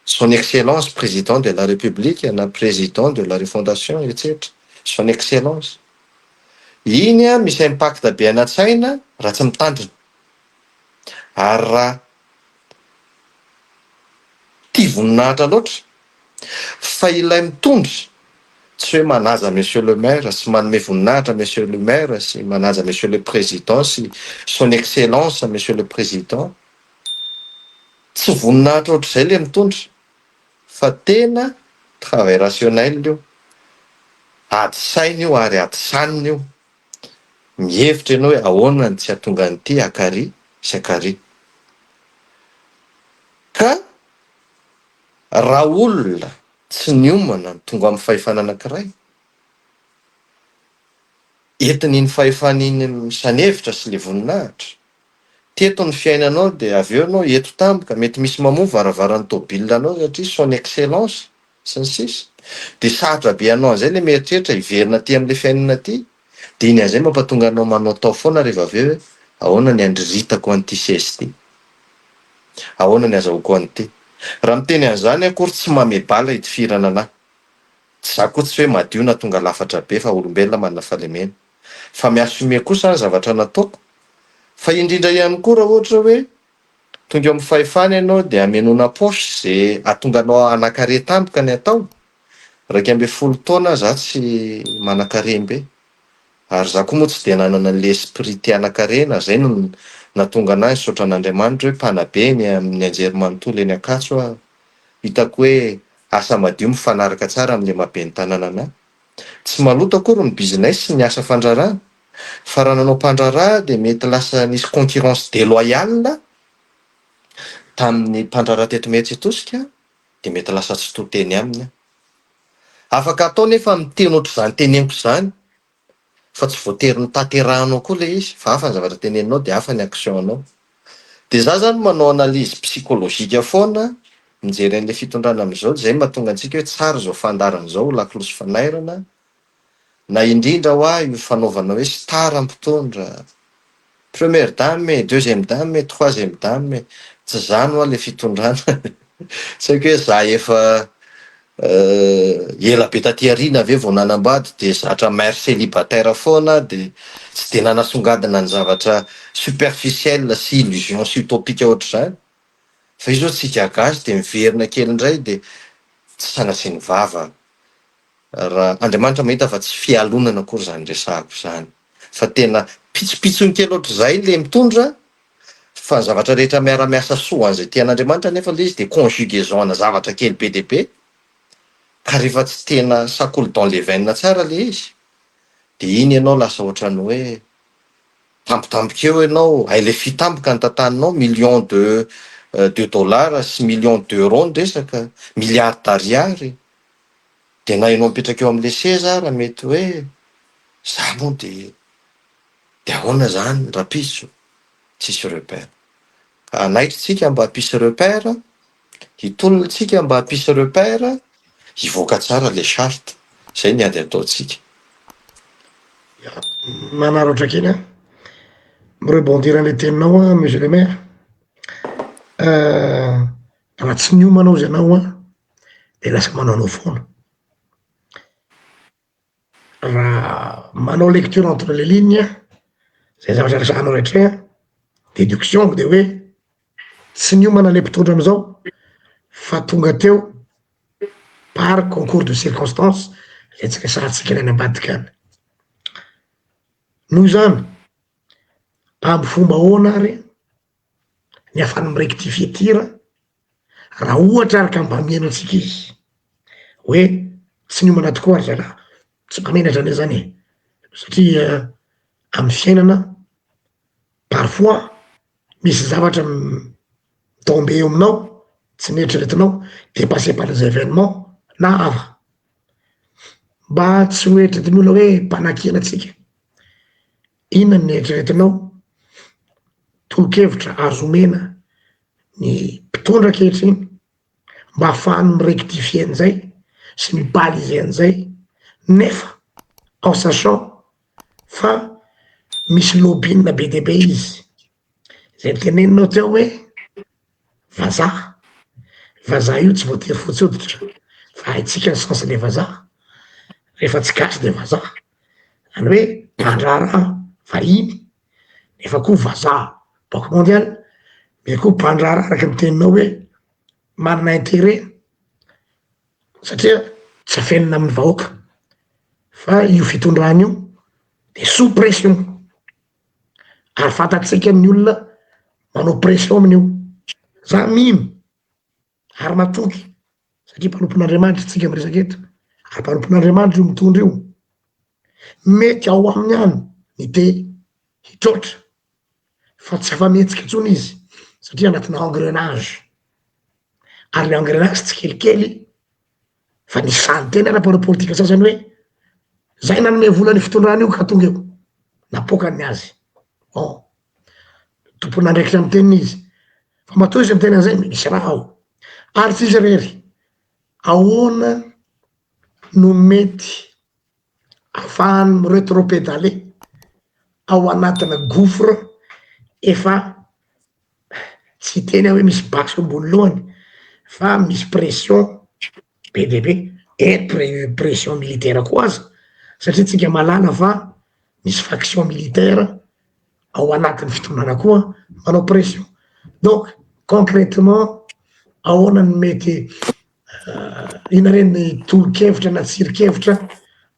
Son excellence président de la république na président de la refondation etc. Son excellence. Iny a misy impact be an-tsaina raha tsy mitandrina. Ary raha tia voninahitra loatra fa ilay mitondra, tsy hoe manaja monsieur le maire sy manome voninahitra monsieur le maire sy manaja monsieur le président sy son excellence monsieur le président, tsy voninahitra ohatr'izay le mitondra fa tena travail rationnel io, ady saina io ary ady sanina io, mihevitra ianao hoe ahoana ny tsy hahatonga an'ity akary sy akary. Ka raha olona tsy niomana tonga amin'ny fahefana anankiray entin'iny fahefan'iny sanevitra sy le voninahitra. Teto ny fiainanao dia avy eo anao eto tampoka mety misy mamoa varavaran'ny tômôbila anao satria son excellence sy ny sisa. De sarotra be anao zay le mieritreritra hiverina aty amin'le fiainana aty. De iny an'izay mampatonga anao manao tao foana rehefa avy eo ahoana ny andriritako an'ity sesy ty. Ahoana ny azahoako an'ity. Raha miteny an'izany akory tsy mamebala hitifirana anahy. Tsy za koa tsy hoe madio na tonga lafatra be fa olombelona manana fahalemena. Fa miasome kosa ny zavatra nataoko. Fa indrindra ihany koa raha ohatra hoe tonga amin'ny fahefana ianao dia hamenona paosy zay ahatonga anao anakare tampoka ny atao. Raika amby folo taona za tsy manan-karembe. Ary za koa moa tsy dia nanana an'le esprit te hanan-karena. Zay no nahatonga anahy nisaotra an'Andriamanitra hoe mpanabe ny amin'ny anjery manontolo eny Ankatso aho. Hitako hoe asa madio mifanaraka tsara amin'le mabe ny tanàna anahy. Tsy maloto akory ny business sy ny asa fandrarana. Fa raha nanao mpandrarà dia mety lasa nisy concurrence déloyale tamin'ny mpandrarà teto Metsikosika dia mety lasa tsy toteny aminy. Afaka atao nefa miteny ohatr'izany teneniko izany fa tsy voatery ny tanterahanao koa le izy fa hafa ny zavatra teneninao dia hafa ny action-nao. Dia za zany manao analyse psychologique foana mijery an'le fitondrana amin'izao zay mahatonga antsika hoe tsara zao fandaran'izao lakolosy fanairana. Na indrindra ho ahy io fanaovana hoe star ampitondra première dame, deuxième dame, troisième dame. Tsy zany ho ahy le fitondrana. Tsy haiko hoe za efa ela be taty aoriana ave vao nanambady dia zatra mère célibataire foana dia tsy dia nanasongadina ny zavatra superficielle sy illusion sy utopika ohatr'izany. Fa izy zao tsika gasy dia miverina kely indray dia tsy sanasiny vava. Raha Andriamanitra mahita fa tsy fialonana akory zany resahako zany. Fa tena pitsopitsony kely ohatr'izay le mitondra fa ny zavatra rehetra miara-miasa soa an'izay tian'Andriamanitra nefa le izy dia conjugaison-na zavatra kely be dia be. Ka rehefa tsy tena ça coule dans les veines tsara le izy dia iny ianao lasa ohatrany hoe tampotampoka eo ianao ay le fitampoka ny tantaninao million de dollars sy million d'euros ny resaka milliard d'ariary. Dia na ianao mipetraka eo amin'le seza raha mety hoe za moa dia ahoana zany rapiso tsisy repère. Ka anaikitsika mba hampisy repère, hitolontsika mba hampisy repère, hivoaka tsara le charte. Zay ny ady ataontsika. Manaratra kely a mirebondir an'le teninao a monsieur le maire. Raha tsy niomanao izy ianao a dia lasa manaonao foana. Raha manao lecture entre les lignes zay zavatra resahanao rehetra déduction dia hoe tsy niomana le mpitondra am'izao fa tonga teo par concours de circonstance zay tsy resahantsika any ambadika any. Noho izany amby fomba ahoana ary ny ahafahana mirectifier tir raha ohatra ary ka mba mihaino antsika izy hoe tsy niomana tokoa ary zalahy tsy mamenatra ane zany e. Satria amin'ny fiainana parfois misy zavatra mitombe eo aminao tsy nieritreretinao dépassé par les événements na hafa mba tsy ho eritreretin'ny olona hoe mpanakiana antsika. Inona ny eritreretinao tolo-kevitra azo omena ny mpitondra ankehitriny mba ahafahany mirectifier an'izay sy mibaliser an'izay nefa en sachant fa misy lobbying be dia be izy zay teneninao teo hoe vazaha. Vazaha io tsy voatery fotsy hoditra fa haitsika ny sensyle vazaha. Rehefa tsy gasy dia vazaha zany hoe mpandraraha vahiny nefa koa vazaha banque mondiale me koa mpandraraha araka ny teninao hoe manana intérêt satria tsy afenina amin'ny vahoaka fa io fitondrana io dia sous pression ary fantatsika amin'ny olona manao pression amin'io. Za mino ary matoky satria mpanompon'Andriamanitra tsika miresaka eto ary mpanompon'Andriamanitra io mitondra io mety ao aminy any ny te hitroatra fa tsy afa-mihetsika intsony izy satria anatina engrenage ary le engrenage tsy kelikely fa ny sany tena raha mpanao politika sasany hoe zay nanome vola ny fitondrana io ka tonga eo napokany azy tompona andraikitra amy tenina izy fa matoa izy amy tena zay misy raha ao ary tsisy rery ahoana no mety ahafahany retropedale ao anatina gouffre efa tsy tena hoe misy basy ambony lohany fa misy pression be de be pression militaire koa aza satria tsika malala fa misy faction militaire ao anatin'ny fitondrana koa manao pression donc concrètement ahoana ny mety ina reny tolo-kevitra na tsiro-kevitra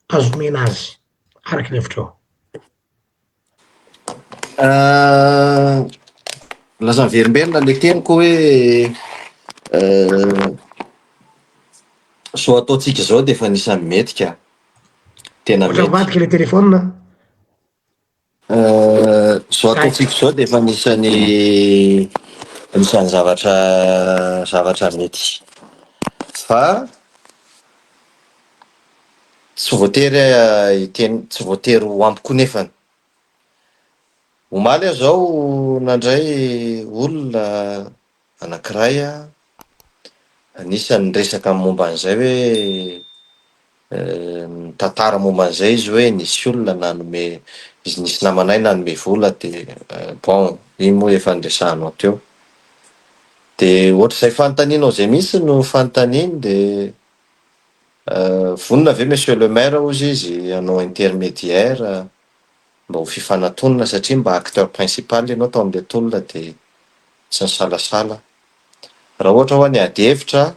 azomena azy araky ny hevitra ao Laza verimbelona le teniko hoe so ataotsika zao de efa anisany mety ka tena ohatra mety mivadiky le telefona so ataotsika zao de efa anisany zavatra mety fa tsy voatery hiteny tsy voatery ho ampy koa nefany omaly aho zao nandray olona anankiray anisany resaka momba an'izay hoe tantara momba an'izay izy hoe nisy olona nanome izy nisy namanay nanome vola de bon iny moa efa andresahanao teo de ohatr'izay fanontanianao zay mihitsy no fanontaniany de vonona ave monsieur le maire ozy izy hanao intermédiaire mba ho fifanantonina satria mba acteur principal ianao tao am'le tolona de tsy ny salasala raha ohatra ho any ady hevitra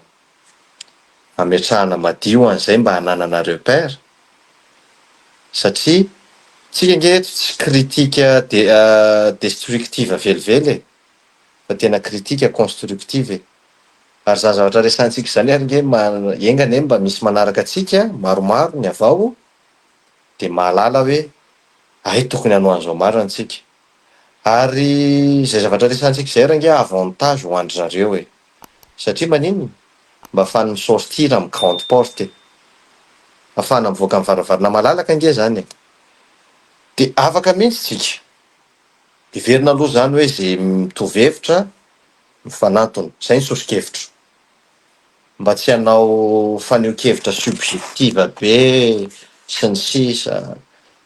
ametrahana madio an'izay mba hananana repère satria tsika nge eto tsy kritika destructive velively fa tena kritika constructive ary zany zavatra resantsika zany ary nge engane mba misy manaraka atsika maromaro ny avao de mahalala hoe ay tokony hanao an'izao maro antsika ary zay zavatra resantsika zay raha nge avantage ho andry zareo satria manino mba ahafahany misortir amy grande porte ahafahana mivoaka amy varavarana malalaka nge zany de afaka mihitsy tsika iverina aloha zany hoe zay mitovy hevitra mifanantona zay ny sosokevitro mba tsy hanao faneho-kevitra subjective be sy ny sisa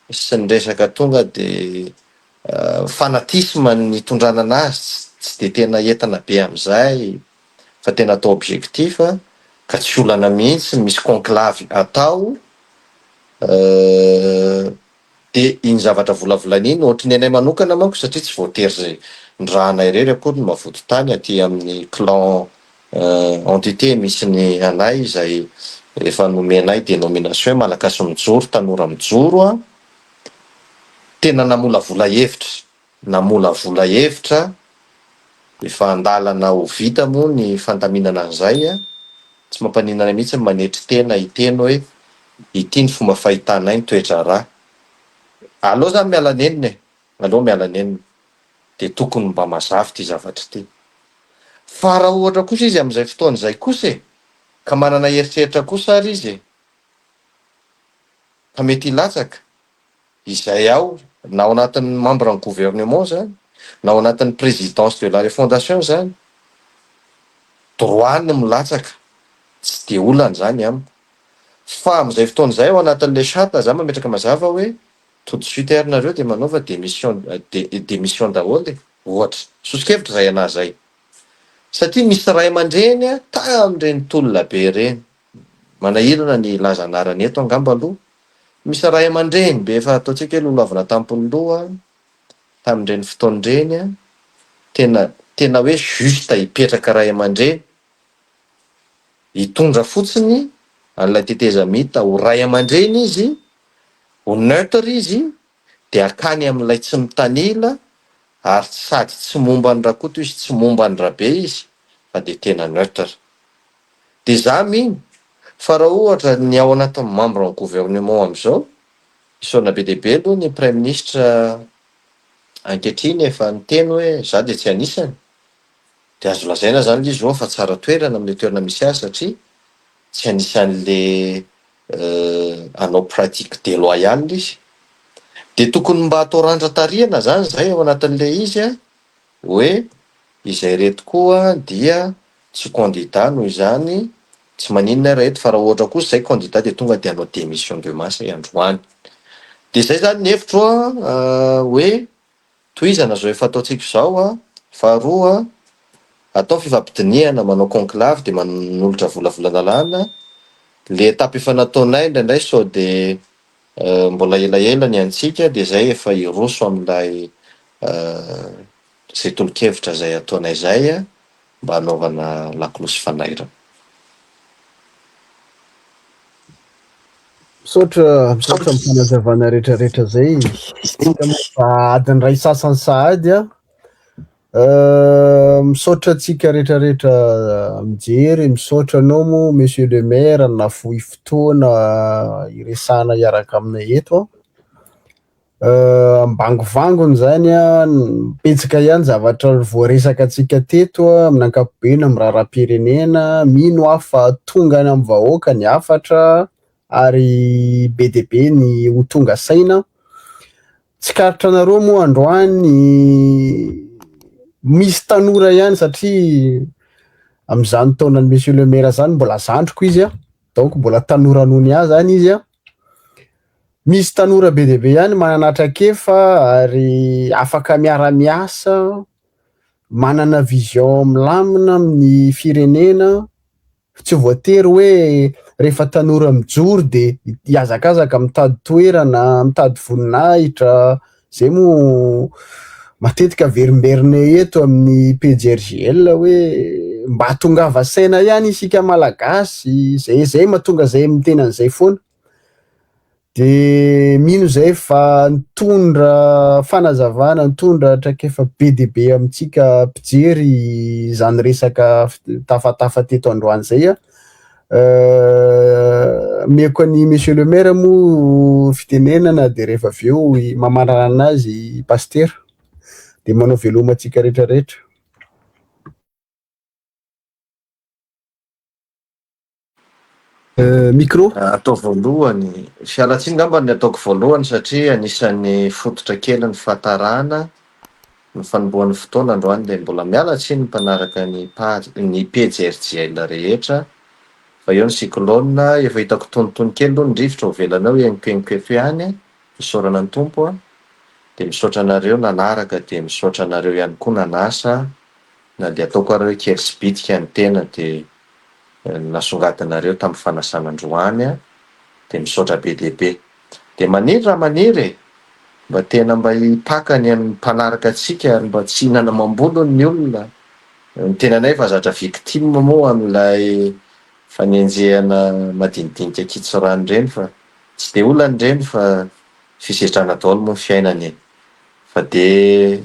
sy ny resaka tonga de fanatisme ny itondrana anazy tsy de tena entana be am'izay fa tena atao objectif ka tsy olana mihitsy misy conclave atao de iny zavatra volavolana ohatry ny anay manokana manko satria tsy voatery zay ndrahanay irery akory ny mavoto tany aty amin'ny clan entité misy ny anay zay efa nomenay dénomination malagasy mijoro tanora mijoro tena namolavola hevitra efa andalana ho vita moa ny fandaminana an'izay tsy mampaninana mihitsy manetry tena hiteny hoe ity ny fomba fahitanay ny toetra raha aloha zany miala nenina de tokony mba mazavy ty zavatra ty fa raha ohatra kosa izy am'izay fotoana zay kosa ka manana heritreritra kosa ary izy ka mety hilatsaka izay ao na ao anatin'ny membre ny gouvernement zany na ao anatin'ny présidence de la refondation zany droany milatsaka tsy de olany zany fa am'izay fotoana zay ao anatin'le charte za mametraka mazava hoe tout de suite nareo de manaova démission daholo ohatra sosokevitra zay anazy zay satria misy ray aman-dreny tam'ireny tolona be reny manahirana ny laza anarany eto angamba aloha misy ray aman-dreny be efa ataotsika hoe lolovina tampony loha tam'ireny fotoan'ireny tena hoe juste hipetraka ray aman-dreny hitondra fotsiny an'ilay teteza mita ho ray aman-dreny izy ho neutre izy de akany amin'ilay tsy mitanila ary sady tsy momba ny rakoto izy tsy momba ny rabe izy fa de tena neutre de za miny fa raha ohatra ny ao anatin'ny membre ny gouvernement am'izao isaona be dehibe aloha ny prime ministre ankehitriny efa niteny hoe za de tsy anisany de azo lazaina zany izy fa tsara toerana am'le toerana misy azy satria tsy anisan'le anao pratique déloyale izy De tokony mba atao randra-tariana zany zay ao anatin'le izy a, hoe izay reto koa dia tsy candidat noho izany tsy maninona reto, fa raha ohatra kosa zay candidat de tonga de hanao démission de masse androany. De zay zany ny hevitro hoe tohizana zao efa ataontsika zao a. Faharoa, atao fifampidiniana, manao conclave de manolotra volavolan-dalàna. Le etapy efa nataonay indraindray sao de mbola elaela ny antsika, de zay efa iroso amin'ilay zay tolo-kevitra zay ataonay zay a, mba hanaovana lakolosy fanairana. Misaotra amin'ny fanazavana rehetrarehetra zay. Isika fa adiny ray sasany sahady a. Misaotra antsika rehetrarehetra mijery, misaotra anao mo monsieur le maire nafoy fotoana iresana hiaraka aminay eto. Ambangovangony zany a, mipetsaka ihany zavatra voaresaka antsika teto amin'ny ankapobeny amin'ny raharaham-pirenena. Mino aho fa tonga any amin'ny vahoaka ny hafatra ary be dia be ny ho tonga saina. Tsikaritra anareo moa androany misy tanora ihany satria amin'izany taonany monsieur le maire zany mbola zandriko izy a, donc mbola tanora nohony ahy zany izy a. Misy tanora be dia be ihany mananatra-kefa ary afaka miara-miasa, manana vision milamina amin'ny firenena. Tsy voatery hoe rehefa tanora mijoro de hiazakazaka mitady toerana, mitady voninahitra. Zay mo matetika verimberina eto amin'ny PDRGL hoe mba hatongava saina ihany isika malagasy, zay mahatonga zay miteny an'izay foana. De mino zay fa nitondra fanazavana, nitondra traikefa be dia be amintsika mpijery zany resaka tafatafa teto androany zay a. Meko any monsieur le maire mo fitenenana de rehefa avy eo mamandrana anazy pasteur, de manao veloma antsika rehetrarehetra. Micro. Atao voalohany, fialatsiny ngamba ny ataoko voalohany satria anisan'ny fototra kely ny fahatarana ny fanombohan'ny fotoana androany, de mbola mialatsiny mpanaraka ny PDRGL rehetra. Fa eo ny cyclone efa hitako tonitony kely aloha ny rivotra ho velanao enkoenkoefo ihany, isaorana ny tompo a. De misaotra anareo nanaraka, de misaotra anareo ihany koa nanasa, na de ataoko areo kely sy bitika ny tena de nasongadanareo tamin'ny fanasana androany a. De misaotra be dia be. De maniry raha maniry mba tena mba hipakany amin'ny mpanaraka antsika ary mba tsy hinana mambolony ny olona. Ny tenanay fa zatra victime moa amin'ilay fanenjehana madinidinika kitsorany reny, fa tsy de olany reny fa fisetrana daholo moa ny fiainany. Fa de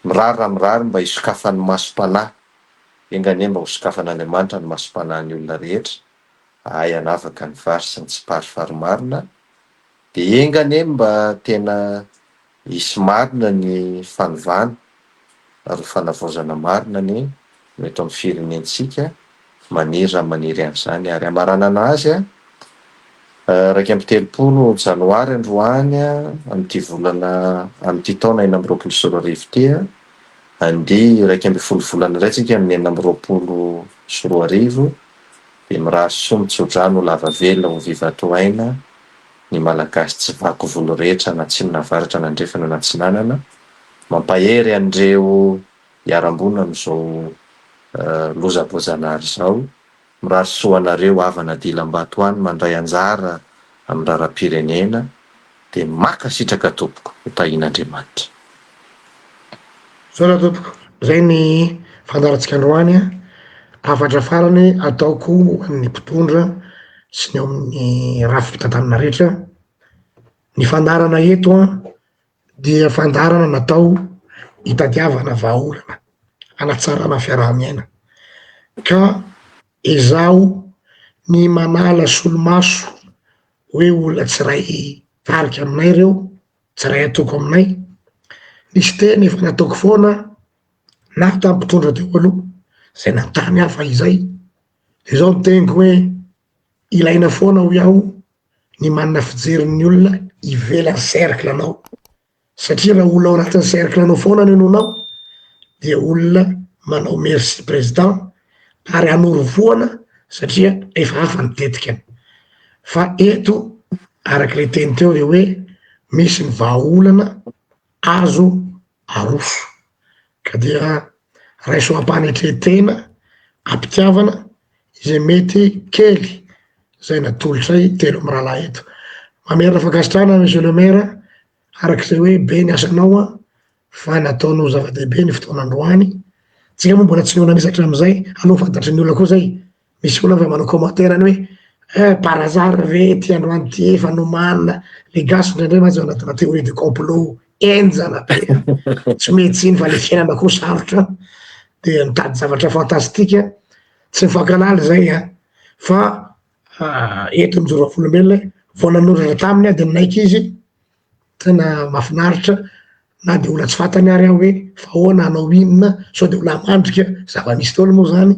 mirary mba hisokafan'ny masom-panahy, engane mba hosokafan'Andriamanitra ny masom-panahy ny olona rehetra, ay anavaka ny vary sy ny tsipary farimarina. De engane mba tena hisy marina ny fanovana ary fanavaozana marina ny eto amin'ny firenentsika. Maniry raha maniry an'izany ary amarana anazy a, raika amby telopolo janoary androany amin'ity volana, amin'ity taona 2024 ty a, andia raika amby folo volana iray tsika amin'ny 2024. De mirary soa mitso-drano lava vela ho viva toaina ny malagasy tsy vaky volo rehetra na tsy navaratra nandrefana na tsy nanana. Mampahery andreo hiarambona amin'izao loza voajanahary zao. Mirary soa anareo avana Dilam-Batoany mandray anjara amin'ny raharaham-pirenena. De makasitraka tompoko ho tahin'Andriamanitra. Saotra tompoko, zay ny fandarantsika androany a. Afatra farany ataoko amin'ny mpitondra sy ny eo amin'ny rafi-pitantanana rehetra. Ny fandarana eto a dia fandarana natao hitadiavana vahaolana, hanatsarana fiaraha-miaina, ka izaho ny manala solomaso hoe olona tsy ray tarika aminay reo, tsy ray atoko aminay. Nisy teny efa nataoko foana na tamin'ny mpitondra teo aloha zay nantany aho fa izay, de zao ny teniko hoe ilaina foana ho iaho ny manana fijerin'ny olona ivela cercle anao, satria raha olona ao anatin'ny cercle anao foana ny anonao dia olona manao merci président ary anorovoana satria efa hafa nitetikany fa eto araky le teny teo de hoe misy ny vahaolana azo aroso ka dia raiso ampanetretena ampitiavana izay mety kely zay natolotray telo amy rahalahy eto mamerina fankasitrahana monsieur le maire arak'izay hoe be ny asanao a fa nataonao zava-dehibe ny fotoanandroany tsika moa mbola tsy niona misatra amizay anao fantatry ny olona koa zay misy olona fa manao commentaireny hoe par hasard ve ty androany ty efa nomanina le gasy ndraindray mazy ao anatina théorie de complot enjana be tsy mety iny fa le fiainana koa sarotra de mitady zavatra fantastika tsy mifankanaly zay a fa eto mijoro avolombelona vao nanoratra taminy a de ninaiky izy tena mahafinaritra na de olona tsy fantany ary aho hoe fa ahoana anao inona sao de olona mandrika zava-misy tolo moa zany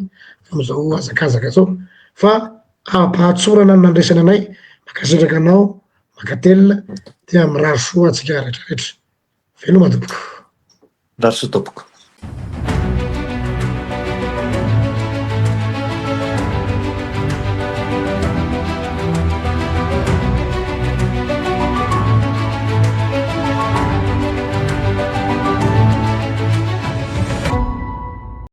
amizao azakazaka zao fa ampahatsorana ny nandresana anay makasitraky anao makatelina dia mirary soa atsika rehetrarehetra veloma tompoko Rary soa tompoko.